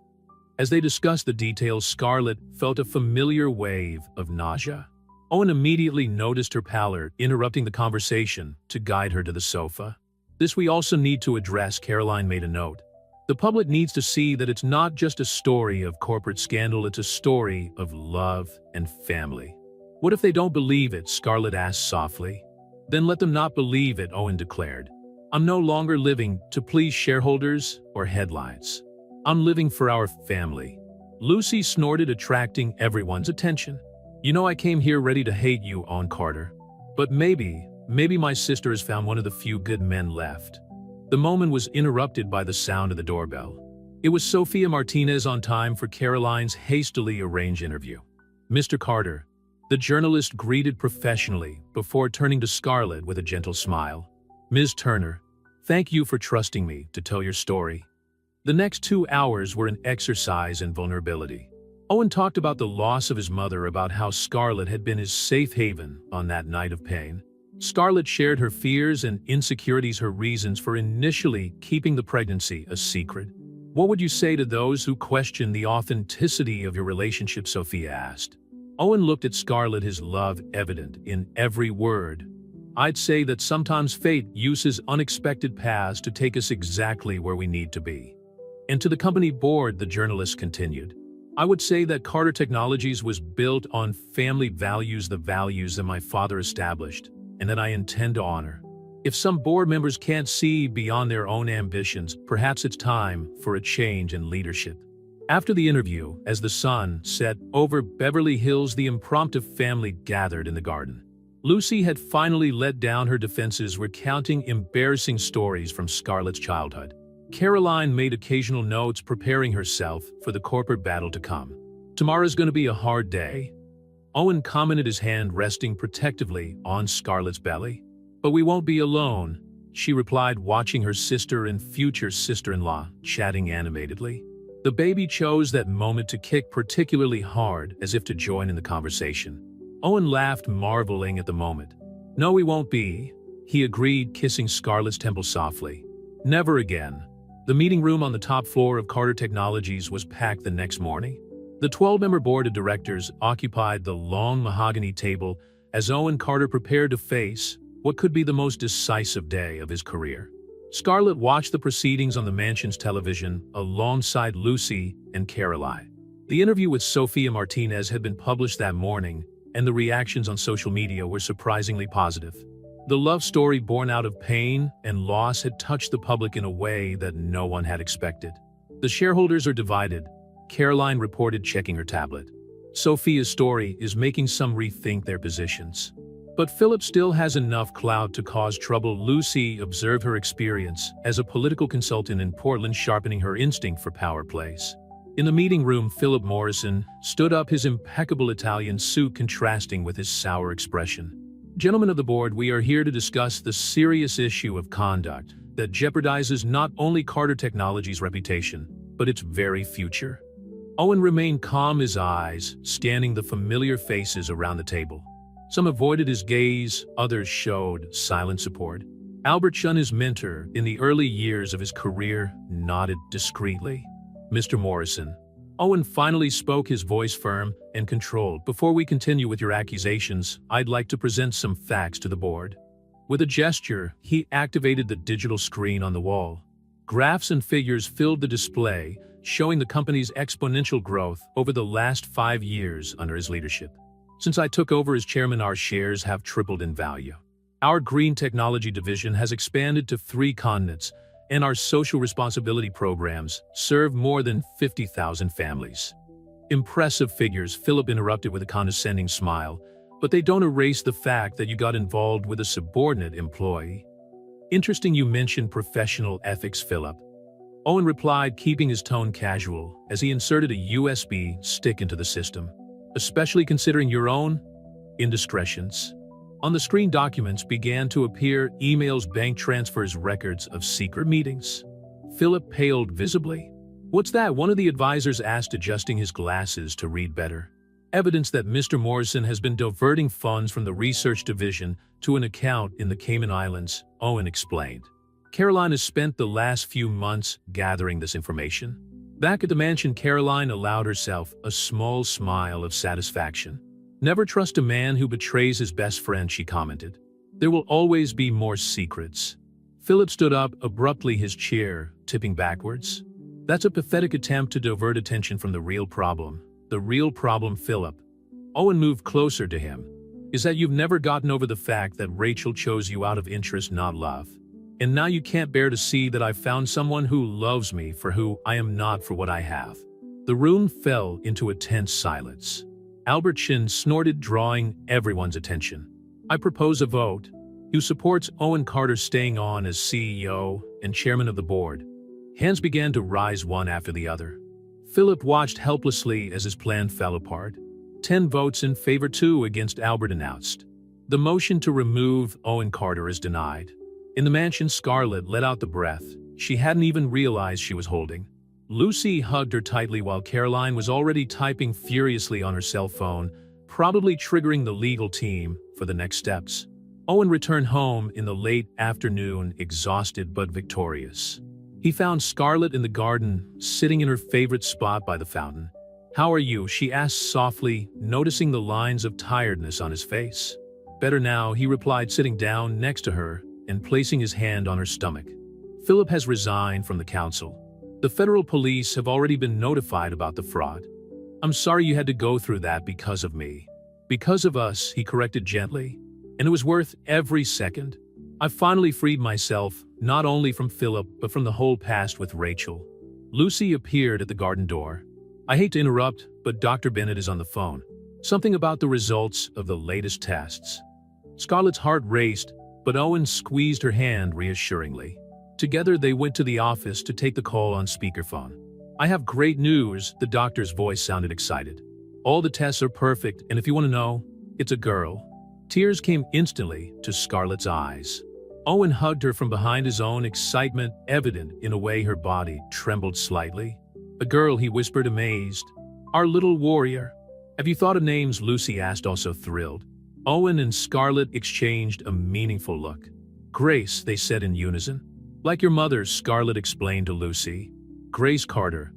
As they discussed the details, Scarlett felt a familiar wave of nausea. Owen immediately noticed her pallor, interrupting the conversation to guide her to the sofa. "This we also need to address," Caroline made a note. "The public needs to see that it's not just a story of corporate scandal, it's a story of love and family." "What if they don't believe it?" Scarlett asked softly. "Then let them not believe it," Owen declared. "I'm no longer living to please shareholders or headlines. I'm living for our family." Lucy snorted, attracting everyone's attention. "You know I came here ready to hate you, Owen Carter. But maybe my sister has found one of the few good men left." The moment was interrupted by the sound of the doorbell. It was Sophia Martinez, on time for Caroline's hastily arranged interview. "Mr. Carter," the journalist greeted professionally before turning to Scarlett with a gentle smile. "Ms. Turner, thank you for trusting me to tell your story." The next 2 hours were an exercise in vulnerability. Owen talked about the loss of his mother, about how Scarlett had been his safe haven on that night of pain. Scarlett shared her fears and insecurities, her reasons for initially keeping the pregnancy a secret. "What would you say to those who question the authenticity of your relationship?" Sophia asked. Owen looked at Scarlett, his love evident in every word. "I'd say that sometimes fate uses unexpected paths to take us exactly where we need to be." And to the company board, the journalist continued, "I would say that Carter Technologies was built on family values, the values that my father established, and that I intend to honor. If some board members can't see beyond their own ambitions, perhaps it's time for a change in leadership." After the interview, as the sun set over Beverly Hills, the impromptu family gathered in the garden. Lucy had finally let down her defenses, recounting embarrassing stories from Scarlett's childhood. Caroline made occasional notes, preparing herself for the corporate battle to come. "Tomorrow's going to be a hard day," Owen commented, his hand resting protectively on Scarlett's belly. "But we won't be alone," she replied, watching her sister and future sister-in-law chatting animatedly. The baby chose that moment to kick particularly hard, as if to join in the conversation. Owen laughed, marveling at the moment. "No, we won't be," he agreed, kissing Scarlett's temple softly. "Never again." The meeting room on the top floor of Carter Technologies was packed the next morning. The 12-member board of directors occupied the long mahogany table as Owen Carter prepared to face what could be the most decisive day of his career. Scarlett watched the proceedings on the mansion's television alongside Lucy and Caroline. The interview with Sophia Martinez had been published that morning, and the reactions on social media were surprisingly positive. The love story born out of pain and loss had touched the public in a way that no one had expected. "The shareholders are divided," Caroline reported, checking her tablet. "Sophia's story is making some rethink their positions. But Philip still has enough clout to cause trouble." Lucy observed, her experience as a political consultant in Portland sharpening her instinct for power plays. In the meeting room, Philip Morrison stood up, his impeccable Italian suit contrasting with his sour expression. "Gentlemen of the board, we are here to discuss the serious issue of conduct that jeopardizes not only Carter Technologies' reputation, but its very future." Owen remained calm, his eyes scanning the familiar faces around the table. Some avoided his gaze, others showed silent support. Albert Chun, his mentor in the early years of his career, nodded discreetly. "Mr. Morrison," Owen finally spoke, his voice firm and controlled, "before we continue with your accusations, I'd like to present some facts to the board." With a gesture, he activated the digital screen on the wall. Graphs and figures filled the display, showing the company's exponential growth over the last 5 years under his leadership. "Since I took over as chairman, our shares have tripled in value. Our green technology division has expanded to 3 continents, and our social responsibility programs serve more than 50,000 families." "Impressive figures," Philip interrupted with a condescending smile, "but they don't erase the fact that you got involved with a subordinate employee." "Interesting you mentioned professional ethics, Philip," Owen replied, keeping his tone casual as he inserted a USB stick into the system. "Especially considering your own indiscretions." On the screen, documents began to appear: emails, bank transfers, records of secret meetings. Philip paled visibly. "What's that?" one of the advisors asked, adjusting his glasses to read better. "Evidence that Mr. Morrison has been diverting funds from the research division to an account in the Cayman Islands," Owen explained. Caroline has spent the last few months gathering this information. Back at the mansion, Caroline allowed herself a small smile of satisfaction. "Never trust a man who betrays his best friend," she commented. "There will always be more secrets." Philip stood up abruptly, his chair tipping backwards. "That's a pathetic attempt to divert attention from the real problem." "The real problem, Philip," Owen moved closer to him, "is that you've never gotten over the fact that Rachel chose you out of interest, not love. And now you can't bear to see that I've found someone who loves me for who I am, not for what I have." The room fell into a tense silence. Albert Chin snorted, drawing everyone's attention. "I propose a vote. Who supports Owen Carter staying on as CEO and chairman of the board?" Hands began to rise one after the other. Philip watched helplessly as his plan fell apart. 10 votes in favor, 2 against, Albert announced. The motion to remove Owen Carter is denied. In the mansion, Scarlett let out the breath she hadn't even realized she was holding. Lucy hugged her tightly while Caroline was already typing furiously on her cell phone, probably triggering the legal team for the next steps. Owen returned home in the late afternoon, exhausted but victorious. He found Scarlett in the garden, sitting in her favorite spot by the fountain. "How are you?" she asked softly, noticing the lines of tiredness on his face. "Better now," he replied, sitting down next to her and placing his hand on her stomach. "Philip has resigned from the council. The federal police have already been notified about the fraud. I'm sorry you had to go through that because of me." "Because of us," he corrected gently. "And it was worth every second. I finally freed myself, not only from Philip, but from the whole past with Rachel." Lucy appeared at the garden door. "I hate to interrupt, but Dr. Bennett is on the phone. Something about the results of the latest tests." Scarlett's heart raced, but Owen squeezed her hand reassuringly. Together they went to the office to take the call on speakerphone. "I have great news," the doctor's voice sounded excited. "All the tests are perfect, and if you want to know, it's a girl." Tears came instantly to Scarlett's eyes. Owen hugged her from behind, his own excitement evident in a way her body trembled slightly. "A girl," he whispered, amazed. "Our little warrior." "Have you thought of names?" Lucy asked, also thrilled. Owen and Scarlett exchanged a meaningful look. "Grace," they said in unison. "Like your mother," Scarlett explained to Lucy. "Grace Carter."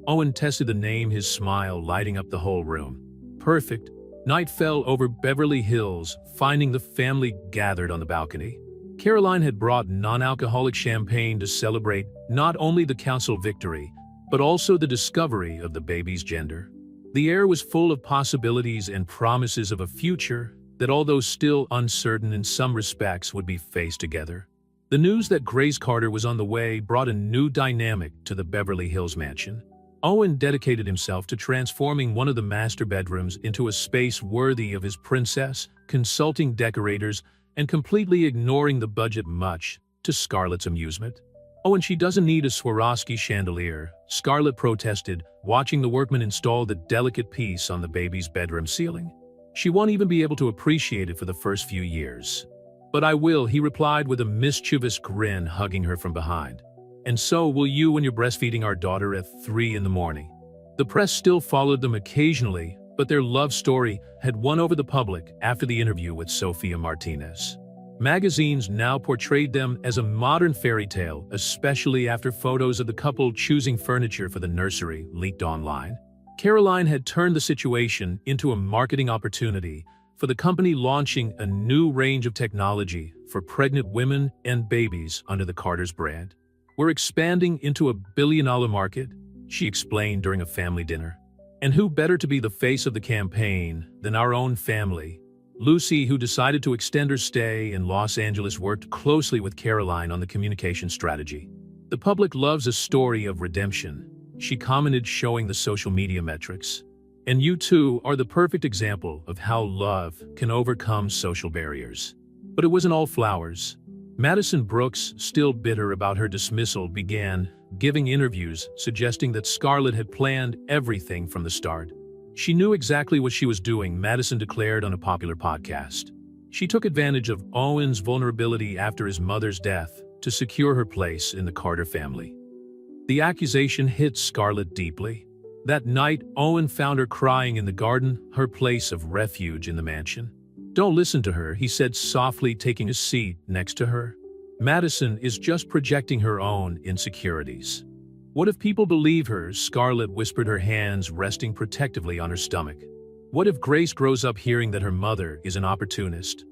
Owen tested the name, his smile lighting up the whole room. "Perfect." Night fell over Beverly Hills, finding the family gathered on the balcony. Caroline had brought non-alcoholic champagne to celebrate not only the council victory, but also the discovery of the baby's gender. The air was full of possibilities and promises of a future that, although still uncertain in some respects, would be faced together. The news that Grace Carter was on the way brought a new dynamic to the Beverly Hills mansion. Owen dedicated himself to transforming one of the master bedrooms into a space worthy of his princess, consulting decorators and completely ignoring the budget, much to Scarlett's amusement. "Oh, and she doesn't need a Swarovski chandelier," Scarlett protested, watching the workmen install the delicate piece on the baby's bedroom ceiling. "She won't even be able to appreciate it for the first few years." "But I will," he replied with a mischievous grin, hugging her from behind. "And so will you when you're breastfeeding our daughter at 3 in the morning." The press still followed them occasionally, but their love story had won over the public after the interview with Sofia Martinez. Magazines now portrayed them as a modern fairy tale, especially after photos of the couple choosing furniture for the nursery leaked online. Caroline had turned the situation into a marketing opportunity for the company, launching a new range of technology for pregnant women and babies under the Carter's brand. "We're expanding into $1 billion market," she explained during a family dinner. "And who better to be the face of the campaign than our own family?" Lucy, who decided to extend her stay in Los Angeles, worked closely with Caroline on the communication strategy. "The public loves a story of redemption," she commented, showing the social media metrics. "And you two are the perfect example of how love can overcome social barriers." But it wasn't all flowers. Madison Brooks, still bitter about her dismissal, began giving interviews suggesting that Scarlett had planned everything from the start. "She knew exactly what she was doing," Madison declared on a popular podcast. "She took advantage of Owen's vulnerability after his mother's death to secure her place in the Carter family." The accusation hit Scarlett deeply. That night, Owen found her crying in the garden, her place of refuge in the mansion. "Don't listen to her," he said softly, taking a seat next to her. "Madison is just projecting her own insecurities." "What if people believe her?" Scarlett whispered, her hands resting protectively on her stomach. "What if Grace grows up hearing that her mother is an opportunist?"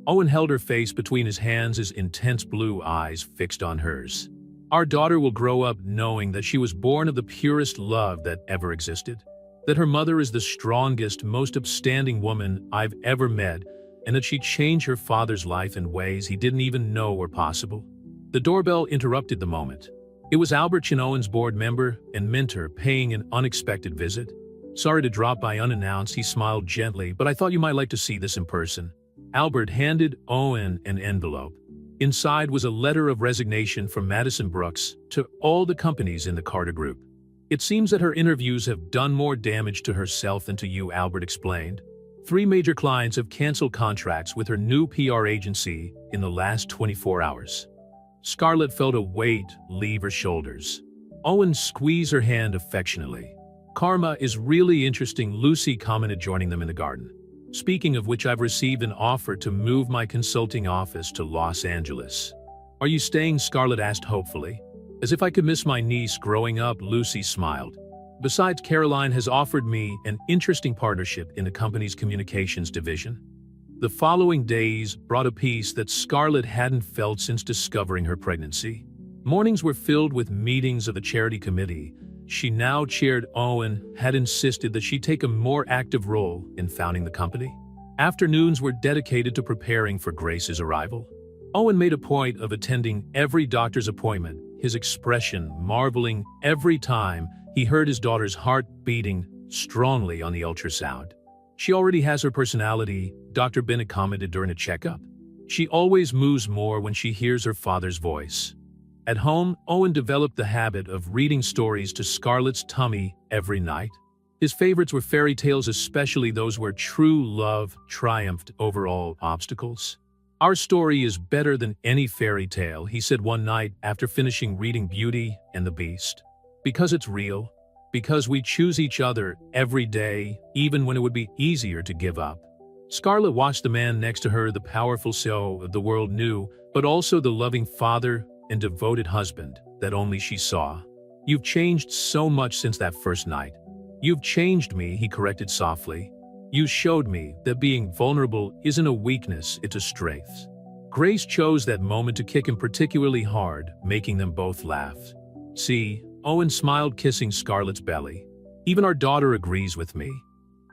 Owen held her face between his hands, his intense blue eyes fixed on hers. "Our daughter will grow up knowing that she was born of the purest love that ever existed, that her mother is the strongest, most upstanding woman I've ever met, and that she changed her father's life in ways he didn't even know were possible." The doorbell interrupted the moment. It was Albert Chin, Owen's board member and mentor, paying an unexpected visit. "Sorry to drop by unannounced," he smiled gently, "but I thought you might like to see this in person." Albert handed Owen an envelope. Inside was a letter of resignation from Madison Brooks to all the companies in the Carter Group. "It seems that her interviews have done more damage to herself than to you," Albert explained. "3 major clients have canceled contracts with her new PR agency in the last 24 hours. Scarlett felt a weight leave her shoulders. Owen squeezed her hand affectionately. "Karma is really interesting," Lucy commented, joining them in the garden. "Speaking of which, I've received an offer to move my consulting office to Los Angeles." "Are you staying?" Scarlett asked hopefully. "As if I could miss my niece growing up," Lucy smiled. "Besides, Caroline has offered me an interesting partnership in the company's communications division." The following days brought a peace that Scarlett hadn't felt since discovering her pregnancy. Mornings were filled with meetings of the charity committee. She now chaired. Owen had insisted that she take a more active role in founding the company. Afternoons were dedicated to preparing for Grace's arrival. Owen made a point of attending every doctor's appointment, his expression marveling every time he heard his daughter's heart beating strongly on the ultrasound. "She already has her personality," Dr. Bennett commented during a checkup. "She always moves more when she hears her father's voice." At home, Owen developed the habit of reading stories to Scarlett's tummy every night. His favorites were fairy tales, especially those where true love triumphed over all obstacles. "Our story is better than any fairy tale," he said one night after finishing reading Beauty and the Beast. "Because it's real. Because we choose each other every day, even when it would be easier to give up." Scarlett watched the man next to her, the powerful CEO the world knew, but also the loving father and devoted husband that only she saw. "You've changed so much since that first night." "You've changed me," he corrected softly. "You showed me that being vulnerable isn't a weakness, it's a strength." Grace chose that moment to kick him particularly hard, making them both laugh. "See," Owen smiled, kissing Scarlett's belly. "Even our daughter agrees with me."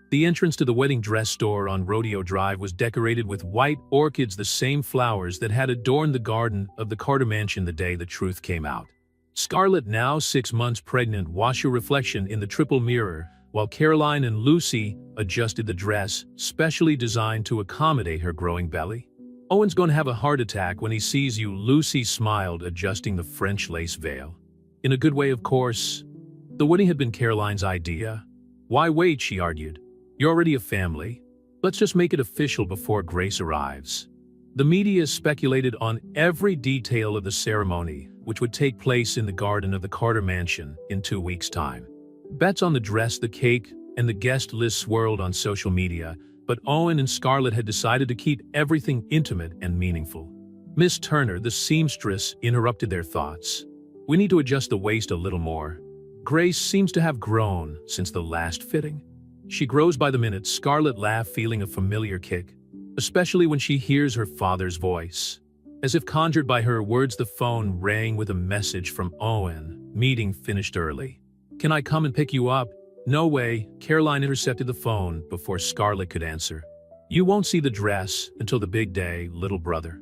The entrance to the wedding dress store on Rodeo Drive was decorated with white orchids, the same flowers that had adorned the garden of the Carter mansion the day the truth came out. Scarlett, now 6 months pregnant, watched her reflection in the triple mirror, while Caroline and Lucy adjusted the dress, specially designed to accommodate her growing belly. "Owen's going to have a heart attack when he sees you," Lucy smiled, adjusting the French lace veil. "In a good way, of course." The wedding had been Caroline's idea. "Why wait?" she argued. "You're already a family. Let's just make it official before Grace arrives." The media speculated on every detail of the ceremony, which would take place in the garden of the Carter mansion in 2 weeks' time. Bets on the dress, the cake, and the guest list swirled on social media, but Owen and Scarlett had decided to keep everything intimate and meaningful. Miss Turner, the seamstress, interrupted their thoughts. "We need to adjust the waist a little more. Grace seems to have grown since the last fitting." "She grows by the minute," Scarlett laughed, feeling a familiar kick, especially when she hears her father's voice. As if conjured by her words, the phone rang with a message from Owen. "Meeting finished early. Can I come and pick you up?" "No way," Caroline intercepted the phone before Scarlett could answer. "You won't see the dress until the big day, little brother."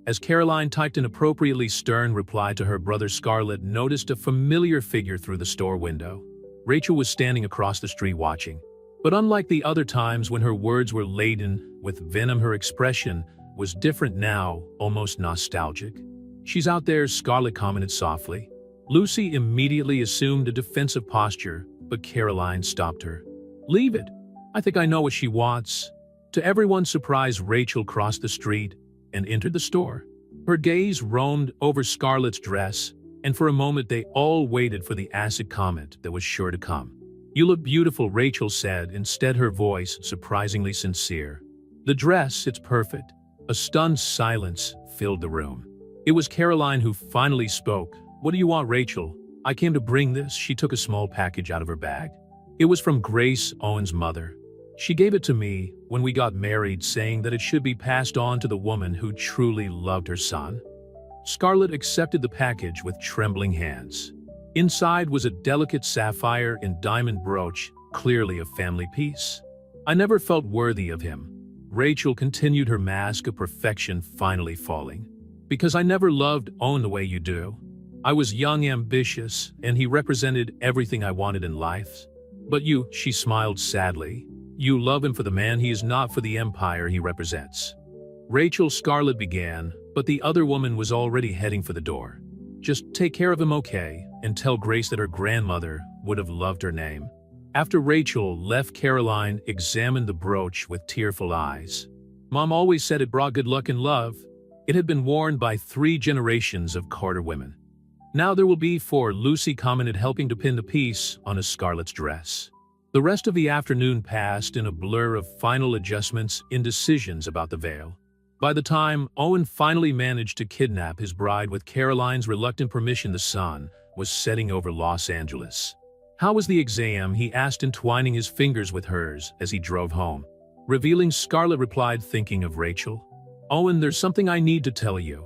As Caroline typed an appropriately stern reply to her brother, Scarlett noticed a familiar figure through the store window. Rachel was standing across the street watching. But unlike the other times when her words were laden with venom, her expression was different now, almost nostalgic. "She's out there," Scarlett commented softly. Lucy immediately assumed a defensive posture, but Caroline stopped her. "Leave it. I think I know what she wants." To everyone's surprise, Rachel crossed the street and entered the store. Her gaze roamed over Scarlett's dress, And for a moment they all waited for the acid comment that was sure to come. "You look beautiful," Rachel said, instead her voice surprisingly sincere. "The dress, it's perfect." A stunned silence filled the room. It was Caroline who finally spoke. "What do you want, Rachel?" "I came to bring this." She took a small package out of her bag. It was from Grace, Owen's mother. "She gave it to me when we got married, saying that it should be passed on to the woman who truly loved her son." Scarlett accepted the package with trembling hands. Inside was a delicate sapphire and diamond brooch, clearly a family piece. "I never felt worthy of him." Rachel continued, her mask of perfection finally falling. "Because I never loved Owen the way you do. I was young, ambitious, and he represented everything I wanted in life. But you," she smiled sadly, "you love him for the man he is, not for the empire he represents." "Rachel," Scarlett began, but the other woman was already heading for the door. "Just take care of him, okay? And tell Grace that her grandmother would have loved her name." After Rachel left, Caroline examined the brooch with tearful eyes. "Mom always said it brought good luck and love." It had been worn by 3 generations of Carter women. "Now there will be 4, Lucy commented, helping to pin the piece on Scarlett's dress. The rest of the afternoon passed in a blur of final adjustments, indecisions about the veil. By the time Owen finally managed to kidnap his bride with Caroline's reluctant permission, the sun was setting over Los Angeles. "How was the exam?" he asked, entwining his fingers with hers as he drove home. Revealing, Scarlett replied, thinking of Rachel. "Owen, there's something I need to tell you."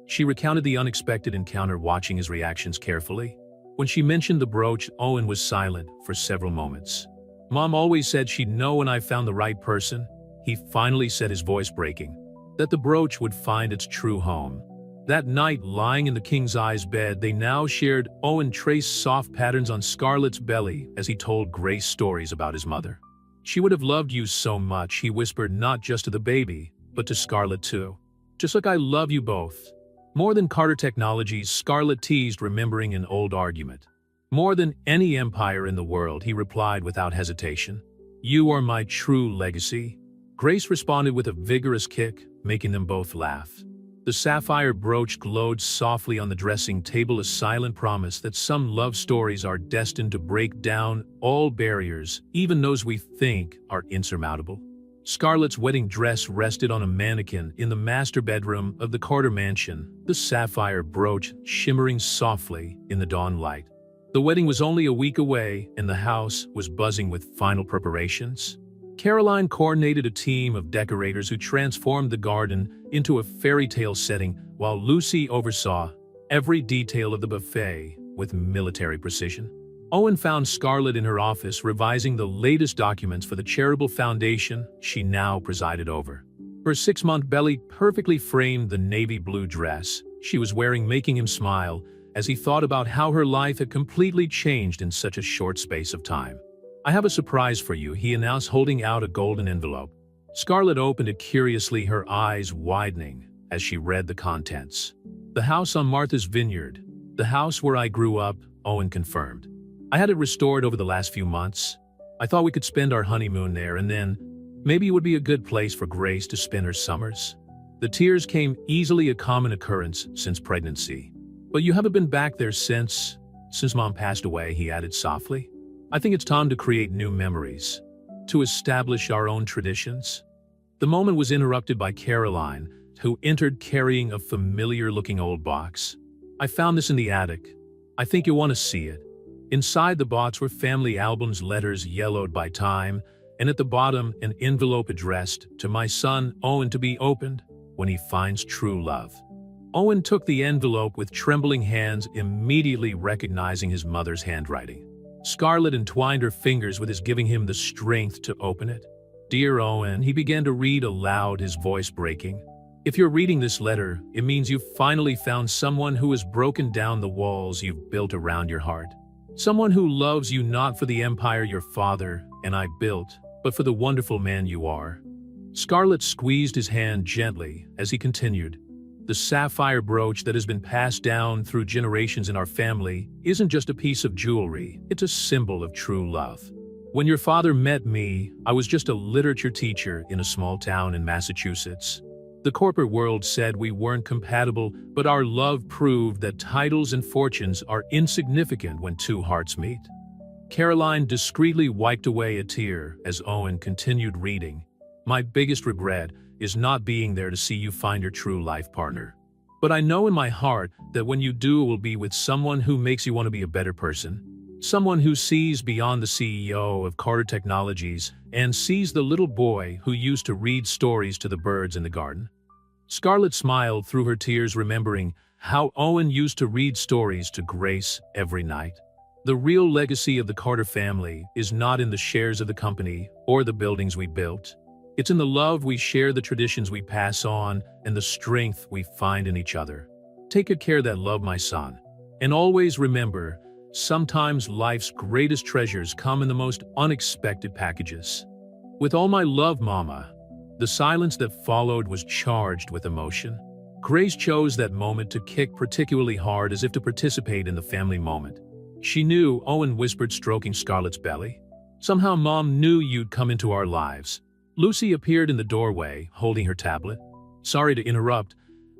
She recounted the unexpected encounter, watching his reactions carefully. When she mentioned the brooch, Owen was silent for several moments. "Mom always said she'd know when I found the right person," he finally said, his voice breaking. "That the brooch would find its true home." That night, lying in the king-size bed they now shared, Owen traced soft patterns on Scarlett's belly as he told Grace stories about his mother. "She would have loved you so much," he whispered, "not just to the baby, but to Scarlett too. Just like I love you both." "More than Carter Technologies," Scarlett teased, remembering an old argument. "More than any empire in the world," he replied without hesitation. "You are my true legacy." Grace responded with a vigorous kick, making them both laugh. The sapphire brooch glowed softly on the dressing table, a silent promise that some love stories are destined to break down all barriers, even those we think are insurmountable. Scarlett's wedding dress rested on a mannequin in the master bedroom of the Carter mansion, the sapphire brooch shimmering softly in the dawn light. The wedding was only a week away, and the house was buzzing with final preparations. Caroline coordinated a team of decorators who transformed the garden into a fairy tale setting, while Lucy oversaw every detail of the buffet with military precision. Owen found Scarlett in her office revising the latest documents for the charitable foundation she now presided over. Her 6-month belly perfectly framed the navy blue dress she was wearing, making him smile as he thought about how her life had completely changed in such a short space of time. "I have a surprise for you," he announced, holding out a golden envelope. Scarlett opened it curiously, her eyes widening as she read the contents. "The house on Martha's Vineyard. The house where I grew up," Owen confirmed. "I had it restored over the last few months. I thought we could spend our honeymoon there, and then maybe it would be a good place for Grace to spend her summers." The tears came easily, a common occurrence since pregnancy. "But you haven't been back there since Mom passed away," he added softly. "I think it's time to create new memories, to establish our own traditions." The moment was interrupted by Caroline, who entered carrying a familiar-looking old box. "I found this in the attic. I think you'll want to see it." Inside the box were family albums, letters yellowed by time, and at the bottom an envelope addressed to my son, Owen, to be opened when he finds true love. Owen took the envelope with trembling hands, immediately recognizing his mother's handwriting. Scarlett entwined her fingers with his, giving him the strength to open it. "Dear Owen," he began to read aloud, his voice breaking. "If you're reading this letter, it means you've finally found someone who has broken down the walls you've built around your heart. Someone who loves you not for the empire your father and I built, but for the wonderful man you are." Scarlett squeezed his hand gently as he continued. "The sapphire brooch that has been passed down through generations in our family isn't just a piece of jewelry, it's a symbol of true love. When your father met me, I was just a literature teacher in a small town in Massachusetts. The corporate world said we weren't compatible, but our love proved that titles and fortunes are insignificant when two hearts meet. Caroline discreetly wiped away a tear as Owen continued reading. My biggest regret is not being there to see you find your true life partner. But I know in my heart that when you do, it will be with someone who makes you want to be a better person. Someone who sees beyond the CEO of Carter Technologies and sees the little boy who used to read stories to the birds in the garden. Scarlett smiled through her tears, remembering how Owen used to read stories to Grace every night. The real legacy of the Carter family is not in the shares of the company or the buildings we built. It's in the love we share, the traditions we pass on, and the strength we find in each other. Take good care of that love, my son. And always remember, sometimes life's greatest treasures come in the most unexpected packages. With all my love, Mama. The silence that followed was charged with emotion. Grace chose that moment to kick particularly hard, as if to participate in the family moment. She knew, Owen whispered, stroking Scarlett's belly. Somehow Mom knew you'd come into our lives. Lucy appeared in the doorway, holding her tablet. Sorry to interrupt,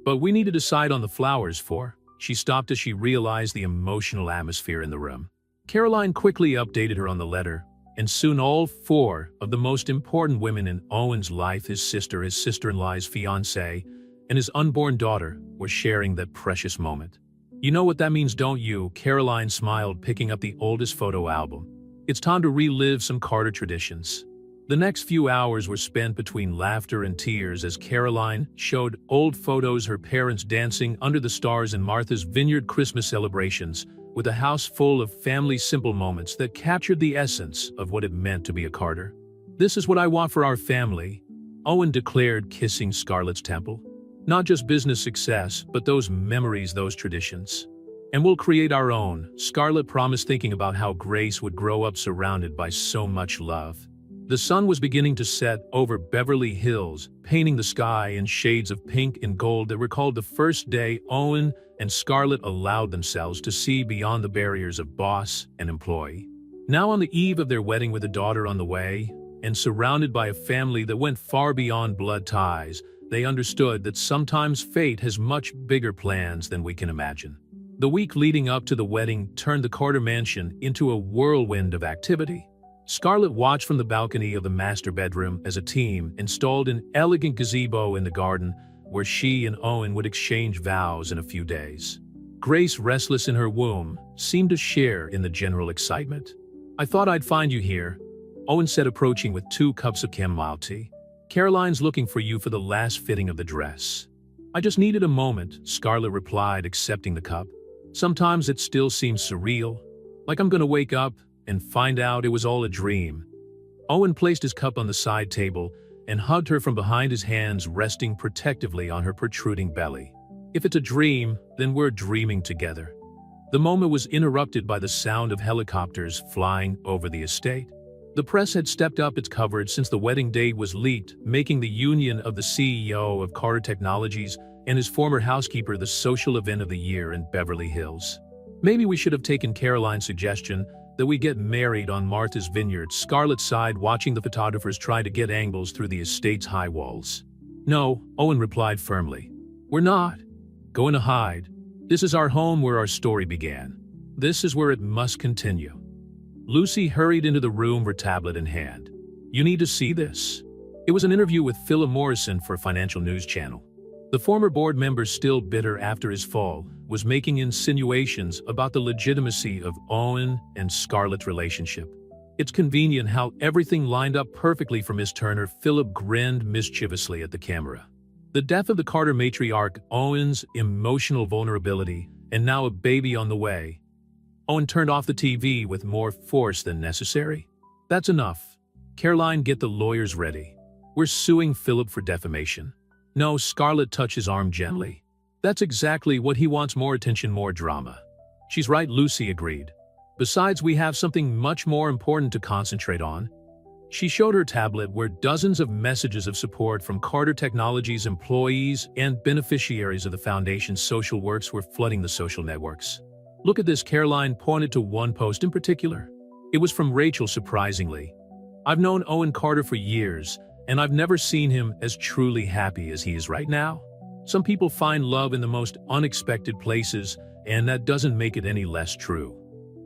but we need to decide on the flowers for. She stopped as she realized the emotional atmosphere in the room. Caroline quickly updated her on the letter, and soon all four of the most important women in Owen's life, his sister, his sister-in-law's fiancée, and his unborn daughter, were sharing that precious moment. You know what that means, don't you? Caroline smiled, picking up the oldest photo album. It's time to relive some Carter traditions. The next few hours were spent between laughter and tears as Caroline showed old photos, her parents dancing under the stars in Martha's Vineyard Christmas celebrations, with a house full of family simple moments that captured the essence of what it meant to be a Carter. This is what I want for our family, Owen declared, kissing Scarlett's temple. Not just business success, but those memories, those traditions. And we'll create our own, Scarlett promised, thinking about how Grace would grow up surrounded by so much love. The sun was beginning to set over Beverly Hills, painting the sky in shades of pink and gold that recalled the first day Owen and Scarlett allowed themselves to see beyond the barriers of boss and employee. Now on the eve of their wedding, with a daughter on the way, and surrounded by a family that went far beyond blood ties, they understood that sometimes fate has much bigger plans than we can imagine. The week leading up to the wedding turned the Carter mansion into a whirlwind of activity. Scarlett watched from the balcony of the master bedroom as a team installed an elegant gazebo in the garden where she and Owen would exchange vows in a few days. Grace, restless in her womb, seemed to share in the general excitement. I thought I'd find you here, Owen said, approaching with 2 cups of chamomile tea. Caroline's looking for you for the last fitting of the dress. I just needed a moment, Scarlett replied, accepting the cup. Sometimes it still seems surreal, like I'm gonna wake up and find out it was all a dream. Owen placed his cup on the side table and hugged her from behind, his hands resting protectively on her protruding belly. If it's a dream, then we're dreaming together. The moment was interrupted by the sound of helicopters flying over the estate. The press had stepped up its coverage since the wedding date was leaked, making the union of the CEO of Carter Technologies and his former housekeeper the social event of the year in Beverly Hills. Maybe we should have taken Caroline's suggestion that we get married on Martha's Vineyard, Scarlett sighed, watching the photographers try to get angles through the estate's high walls. No, Owen replied firmly. We're not going to hide. This is our home, where our story began. This is where it must continue. Lucy hurried into the room, her tablet in hand. You need to see this. It was an interview with Philip Morrison for a financial news channel. The former board member, still bitter after his fall, was making insinuations about the legitimacy of Owen and Scarlett's relationship. It's convenient how everything lined up perfectly for Miss Turner, Philip grinned mischievously at the camera. The death of the Carter matriarch, Owen's emotional vulnerability, and now a baby on the way. Owen turned off the TV with more force than necessary. That's enough. Caroline, get the lawyers ready. We're suing Philip for defamation. No, Scarlett touched his arm gently. That's exactly what he wants, more attention, more drama. She's right, Lucy agreed. Besides, we have something much more important to concentrate on. She showed her tablet where dozens of messages of support from Carter Technologies employees and beneficiaries of the foundation's social works were flooding the social networks. Look at this, Caroline pointed to one post in particular. It was from Rachel, surprisingly. I've known Owen Carter for years, and I've never seen him as truly happy as he is right now. Some people find love in the most unexpected places, and that doesn't make it any less true.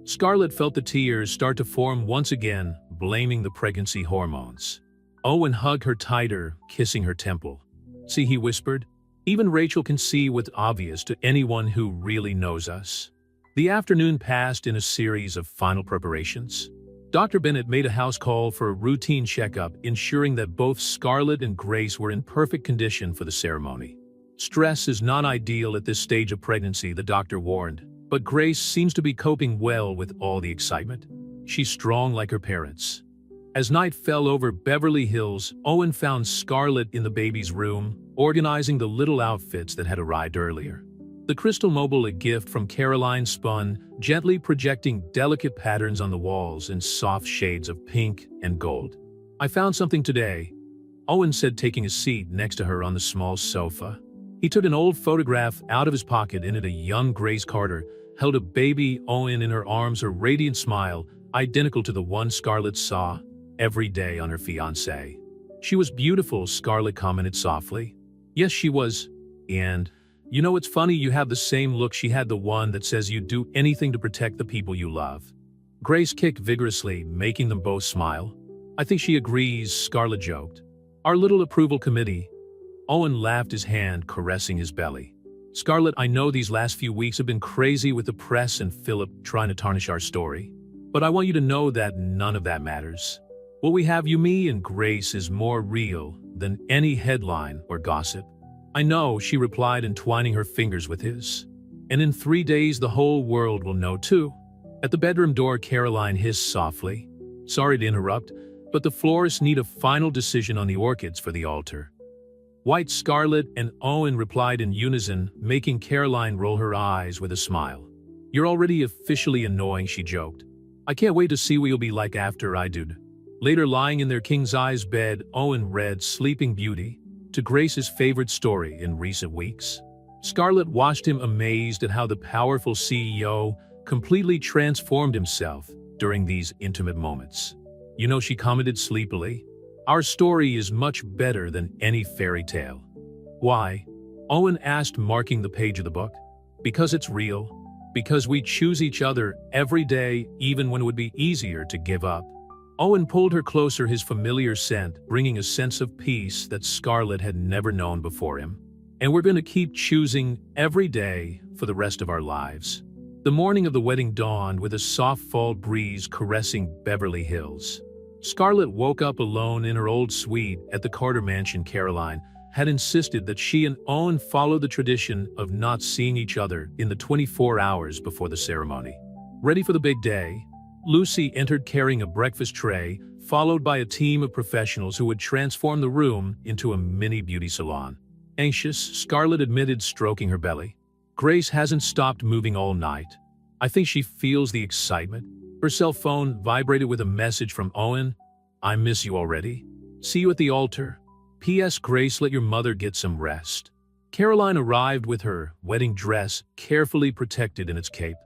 Scarlett felt the tears start to form once again, blaming the pregnancy hormones. Owen hugged her tighter, kissing her temple. "See," he whispered, "even Rachel can see what's obvious to anyone who really knows us." The afternoon passed in a series of final preparations. Dr. Bennett made a house call for a routine checkup, ensuring that both Scarlett and Grace were in perfect condition for the ceremony. Stress is not ideal at this stage of pregnancy, the doctor warned, but Grace seems to be coping well with all the excitement. She's strong like her parents. As night fell over Beverly Hills, Owen found Scarlett in the baby's room, organizing the little outfits that had arrived earlier. The crystal mobile, a gift from Caroline, spun, gently projecting delicate patterns on the walls in soft shades of pink and gold. "I found something today," Owen said, taking a seat next to her on the small sofa. He took an old photograph out of his pocket. In it, a young Grace Carter held a baby Owen in her arms, her radiant smile, identical to the one Scarlett saw every day on her fiancé. "She was beautiful," Scarlett commented softly. "Yes, she was. And, you know, it's funny, you have the same look she had, the one that says you'd do anything to protect the people you love." Grace kicked vigorously, making them both smile. "I think she agrees," Scarlett joked. "Our little approval committee." Owen laughed, his hand caressing his belly. "Scarlett, I know these last few weeks have been crazy with the press and Philip trying to tarnish our story. But I want you to know that none of that matters. What we have, you, me, and Grace, is more real than any headline or gossip." "I know," she replied, entwining her fingers with his. "And in 3 days the whole world will know too." At the bedroom door, Caroline hissed softly. "Sorry to interrupt, but the florists need a final decision on the orchids for the altar." White, Scarlett, and Owen replied in unison, making Caroline roll her eyes with a smile. "You're already officially annoying," she joked. "I can't wait to see what you'll be like after I do." Later, lying in their king-size bed, Owen read Sleeping Beauty, to Grace's favorite story in recent weeks. Scarlett watched him, amazed at how the powerful CEO completely transformed himself during these intimate moments. "You know," she commented sleepily, "our story is much better than any fairy tale." "Why?" Owen asked, marking the page of the book. "Because it's real. Because we choose each other every day, even when it would be easier to give up." Owen pulled her closer, his familiar scent bringing a sense of peace that Scarlett had never known before him. "And we're going to keep choosing every day for the rest of our lives." The morning of the wedding dawned with a soft fall breeze caressing Beverly Hills. Scarlett woke up alone in her old suite at the Carter mansion. Caroline had insisted that she and Owen follow the tradition of not seeing each other in the 24 hours before the ceremony. Ready for the big day, Lucy entered carrying a breakfast tray, followed by a team of professionals who would transform the room into a mini beauty salon. Anxious, Scarlett admitted, stroking her belly. "Grace hasn't stopped moving all night. I think she feels the excitement." Her cell phone vibrated with a message from Owen. "I miss you already. See you at the altar. P.S. Grace, let your mother get some rest." Caroline arrived with her wedding dress carefully protected in its cape.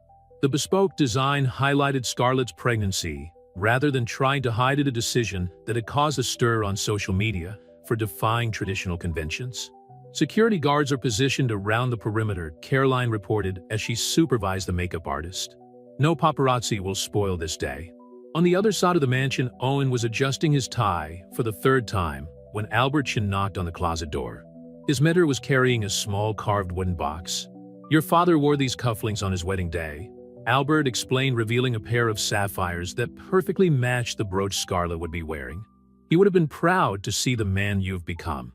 The bespoke design highlighted Scarlett's pregnancy, rather than trying to hide it, a decision that had caused a stir on social media for defying traditional conventions. "Security guards are positioned around the perimeter," Caroline reported as she supervised the makeup artist. "No paparazzi will spoil this day." On the other side of the mansion, Owen was adjusting his tie for the third time when Albert knocked on the closet door. His mentor was carrying a small carved wooden box. "Your father wore these cufflinks on his wedding day," Albert explained, revealing a pair of sapphires that perfectly matched the brooch Scarlett would be wearing. "He would have been proud to see the man you've become.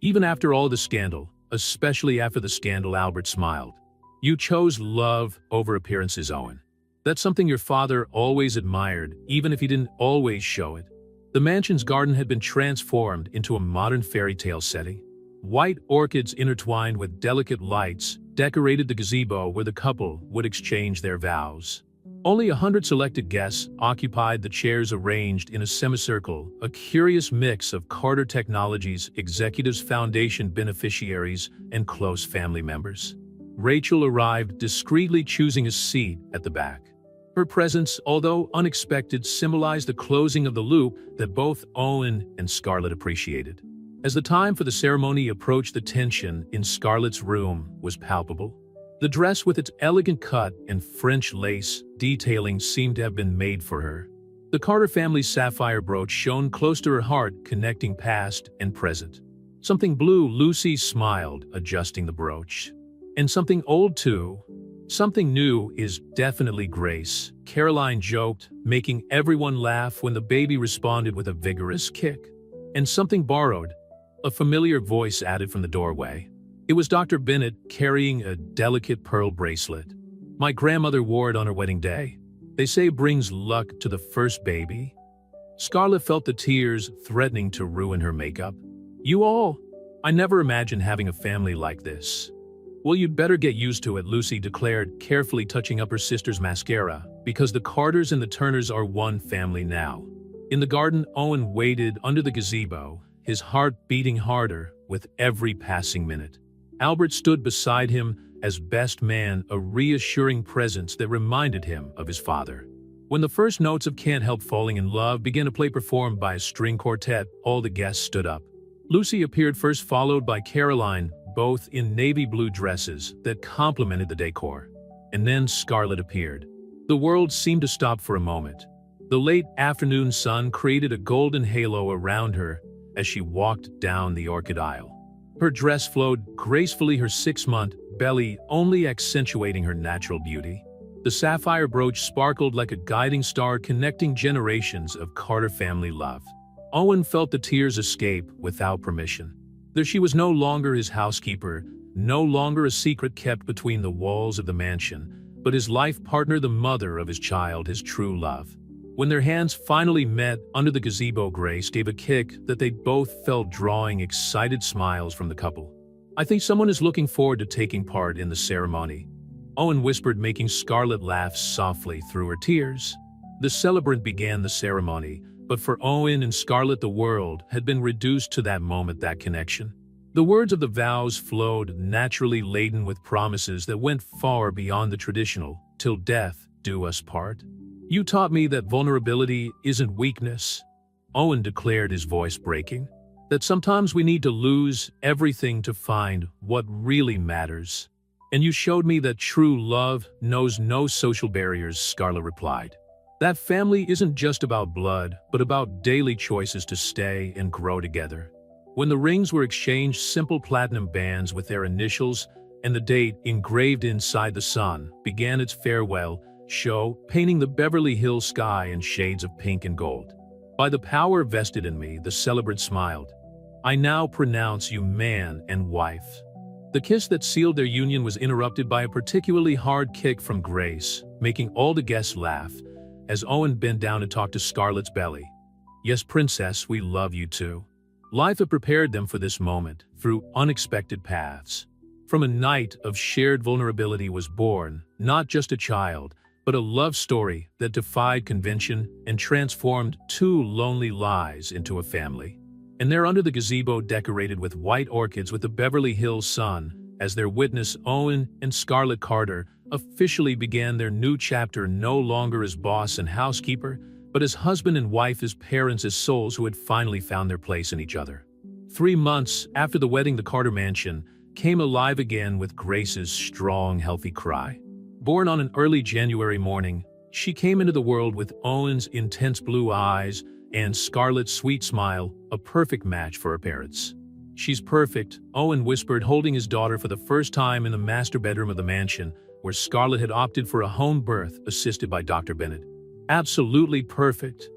Even after all the scandal, especially after the scandal," Albert smiled. "You chose love over appearances, Owen. That's something your father always admired, even if he didn't always show it." The mansion's garden had been transformed into a modern fairy tale setting. White orchids intertwined with delicate lights decorated the gazebo where the couple would exchange their vows. Only 100 selected guests occupied the chairs arranged in a semicircle, a curious mix of Carter Technologies executives, foundation beneficiaries, and close family members. Rachel arrived discreetly, choosing a seat at the back. Her presence, although unexpected, symbolized the closing of the loop that both Owen and Scarlett appreciated. As the time for the ceremony approached, the tension in Scarlett's room was palpable. The dress with its elegant cut and French lace detailing seemed to have been made for her. The Carter family's sapphire brooch shone close to her heart, connecting past and present. Something blue, Lucy smiled, adjusting the brooch. And something old too. Something new is definitely Grace, Caroline joked, making everyone laugh when the baby responded with a vigorous kick. And something borrowed, a familiar voice added from the doorway. It was Dr. Bennett carrying a delicate pearl bracelet. My grandmother wore it on her wedding day. They say it brings luck to the first baby. Scarlett felt the tears threatening to ruin her makeup. You all, I never imagined having a family like this. Well, you'd better get used to it, Lucy declared, carefully touching up her sister's mascara, because the Carters and the Turners are one family now. In the garden, Owen waited under the gazebo, his heart beating harder with every passing minute. Albert stood beside him as best man, a reassuring presence that reminded him of his father. When the first notes of Can't Help Falling in Love began to play, performed by a string quartet, all the guests stood up. Lucy appeared first, followed by Caroline, both in navy blue dresses that complemented the decor. And then Scarlett appeared. The world seemed to stop for a moment. The late afternoon sun created a golden halo around her as she walked down the orchid aisle. Her dress flowed gracefully, her 6-month belly only accentuating her natural beauty. The sapphire brooch sparkled like a guiding star, connecting generations of Carter family love. Owen felt the tears escape without permission. There she was, no longer his housekeeper, no longer a secret kept between the walls of the mansion, but his life partner, the mother of his child, his true love. When their hands finally met under the gazebo, Grace gave a kick that they both felt, drawing excited smiles from the couple. I think someone is looking forward to taking part in the ceremony, Owen whispered, making Scarlett laugh softly through her tears. The celebrant began the ceremony, but for Owen and Scarlett the world had been reduced to that moment, that connection. The words of the vows flowed naturally, laden with promises that went far beyond the traditional, "till death do us part." "You taught me that vulnerability isn't weakness," Owen declared, his voice breaking. "That sometimes we need to lose everything to find what really matters. And you showed me that true love knows no social barriers," Scarlett replied. "That family isn't just about blood, but about daily choices to stay and grow together." When the rings were exchanged, simple platinum bands with their initials and the date engraved inside, the sun began its farewell show, painting the Beverly Hills sky in shades of pink and gold. "By the power vested in me," the celebrant smiled, "I now pronounce you man and wife." The kiss that sealed their union was interrupted by a particularly hard kick from Grace, making all the guests laugh, as Owen bent down to talk to Scarlett's belly. "Yes, princess, we love you too." Life had prepared them for this moment through unexpected paths. From a night of shared vulnerability was born not just a child, but a love story that defied convention and transformed two lonely lives into a family. And there, under the gazebo decorated with white orchids with the Beverly Hills sun as their witness, Owen and Scarlett Carter officially began their new chapter, no longer as boss and housekeeper, but as husband and wife, as parents, as souls who had finally found their place in each other. 3 months after the wedding, the Carter mansion came alive again with Grace's strong, healthy cry. Born on an early January morning, she came into the world with Owen's intense blue eyes and Scarlett's sweet smile, a perfect match for her parents. "She's perfect," Owen whispered, holding his daughter for the first time in the master bedroom of the mansion, where Scarlett had opted for a home birth assisted by Dr. Bennett. "Absolutely perfect."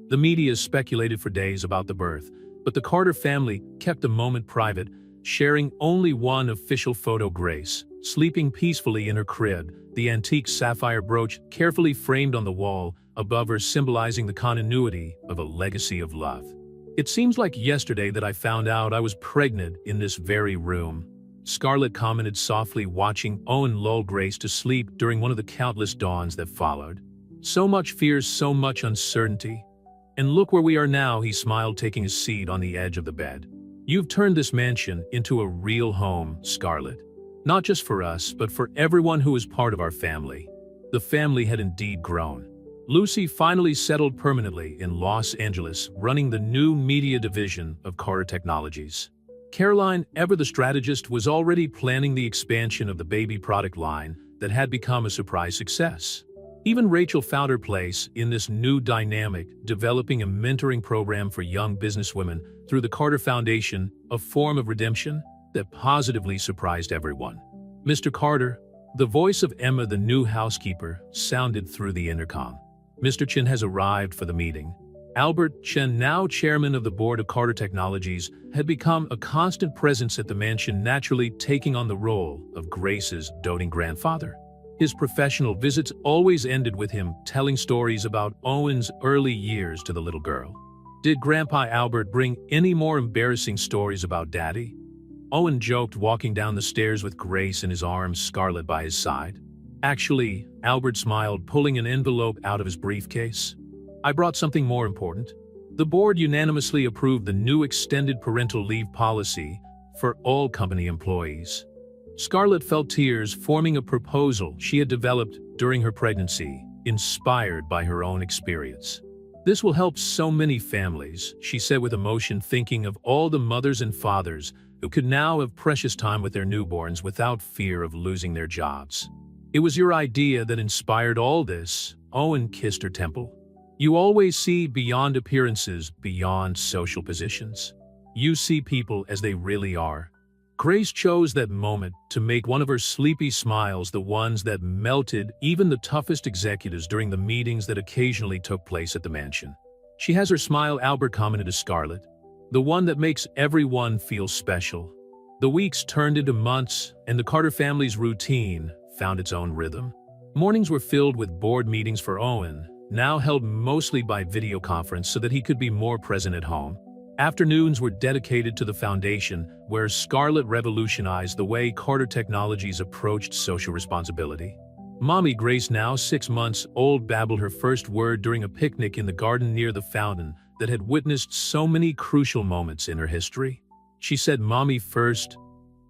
The media speculated for days about the birth, but the Carter family kept the moment private, sharing only one official photo: Grace, sleeping peacefully in her crib, the antique sapphire brooch carefully framed on the wall above her, symbolizing the continuity of a legacy of love. "It seems like yesterday that I found out I was pregnant in this very room," Scarlett commented softly, watching Owen lull Grace to sleep during one of the countless dawns that followed. "So much fear, so much uncertainty. And look where we are now," he smiled, taking a seat on the edge of the bed. "You've turned this mansion into a real home, Scarlett. Not just for us, but for everyone who is part of our family." The family had indeed grown. Lucy finally settled permanently in Los Angeles, running the new media division of Carter Technologies. Caroline, ever the strategist, was already planning the expansion of the baby product line that had become a surprise success. Even Rachel found her place in this new dynamic, developing a mentoring program for young businesswomen through the Carter Foundation, a form of redemption that positively surprised everyone. "Mr. Carter," the voice of Emma, the new housekeeper, sounded through the intercom. "Mr. Chen has arrived for the meeting." Albert Chen, now chairman of the board of Carter Technologies, had become a constant presence at the mansion, naturally taking on the role of Grace's doting grandfather. His professional visits always ended with him telling stories about Owen's early years to the little girl. Did Grandpa Albert bring any more embarrassing stories about Daddy? Owen joked, walking down the stairs with Grace in his arms, Scarlett by his side. "Actually," Albert smiled, pulling an envelope out of his briefcase. "I brought something more important." The board unanimously approved the new extended parental leave policy for all company employees. Scarlett felt tears forming a proposal she had developed during her pregnancy, inspired by her own experience. "This will help so many families," she said with emotion, thinking of all the mothers and fathers who could now have precious time with their newborns without fear of losing their jobs. "It was your idea that inspired all this," Owen kissed her temple. "You always see beyond appearances, beyond social positions. You see people as they really are." Grace chose that moment to make one of her sleepy smiles, the ones that melted even the toughest executives during the meetings that occasionally took place at the mansion. "She has her smile," Albert commented to Scarlett. "The one that makes everyone feel special." The weeks turned into months, and the Carter family's routine found its own rhythm. Mornings were filled with board meetings for Owen, now held mostly by video conference so that he could be more present at home. Afternoons were dedicated to the foundation, where Scarlett revolutionized the way Carter Technologies approached social responsibility. Mommy Grace, now 6 months old, babbled her first word during a picnic in the garden near the fountain that had witnessed so many crucial moments in her history. She said, "Mommy first."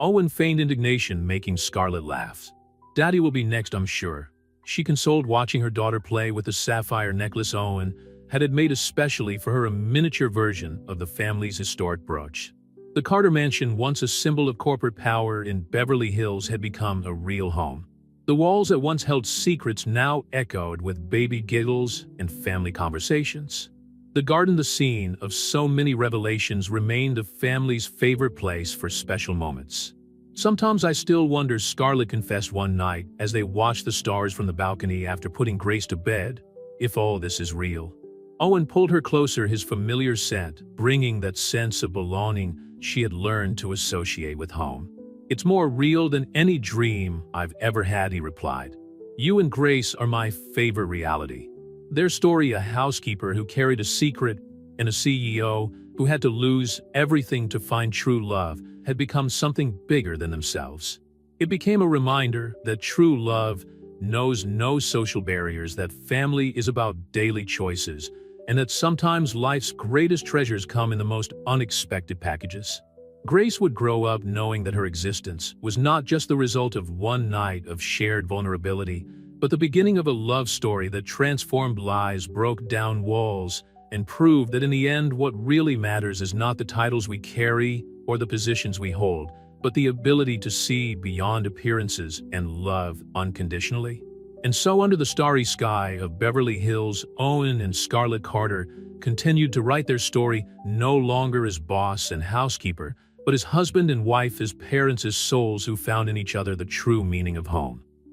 Owen feigned indignation, making Scarlett laugh. "Daddy will be next, I'm sure," she consoled, watching her daughter play with the sapphire necklace Owen had made especially for her, a miniature version of the family's historic brooch. The Carter mansion, once a symbol of corporate power in Beverly Hills, had become a real home. The walls that once held secrets now echoed with baby giggles and family conversations. The garden, the scene of so many revelations, remained the family's favorite place for special moments. "Sometimes I still wonder," Scarlett confessed one night as they watched the stars from the balcony after putting Grace to bed, "if all this is real." Owen pulled her closer, his familiar scent bringing that sense of belonging she had learned to associate with home. "It's more real than any dream I've ever had," he replied. "You and Grace are my favorite reality." Their story, a housekeeper who carried a secret and a CEO who had to lose everything to find true love, had become something bigger than themselves. It became a reminder that true love knows no social barriers, that family is about daily choices, and that sometimes life's greatest treasures come in the most unexpected packages. Grace would grow up knowing that her existence was not just the result of one night of shared vulnerability, but the beginning of a love story that transformed lives, broke down walls, and proved that in the end what really matters is not the titles we carry or the positions we hold, but the ability to see beyond appearances and love unconditionally. And so, under the starry sky of Beverly Hills, Owen and Scarlett Carter continued to write their story, no longer as boss and housekeeper, but as husband and wife, as parents, as souls who found in each other the true meaning of home.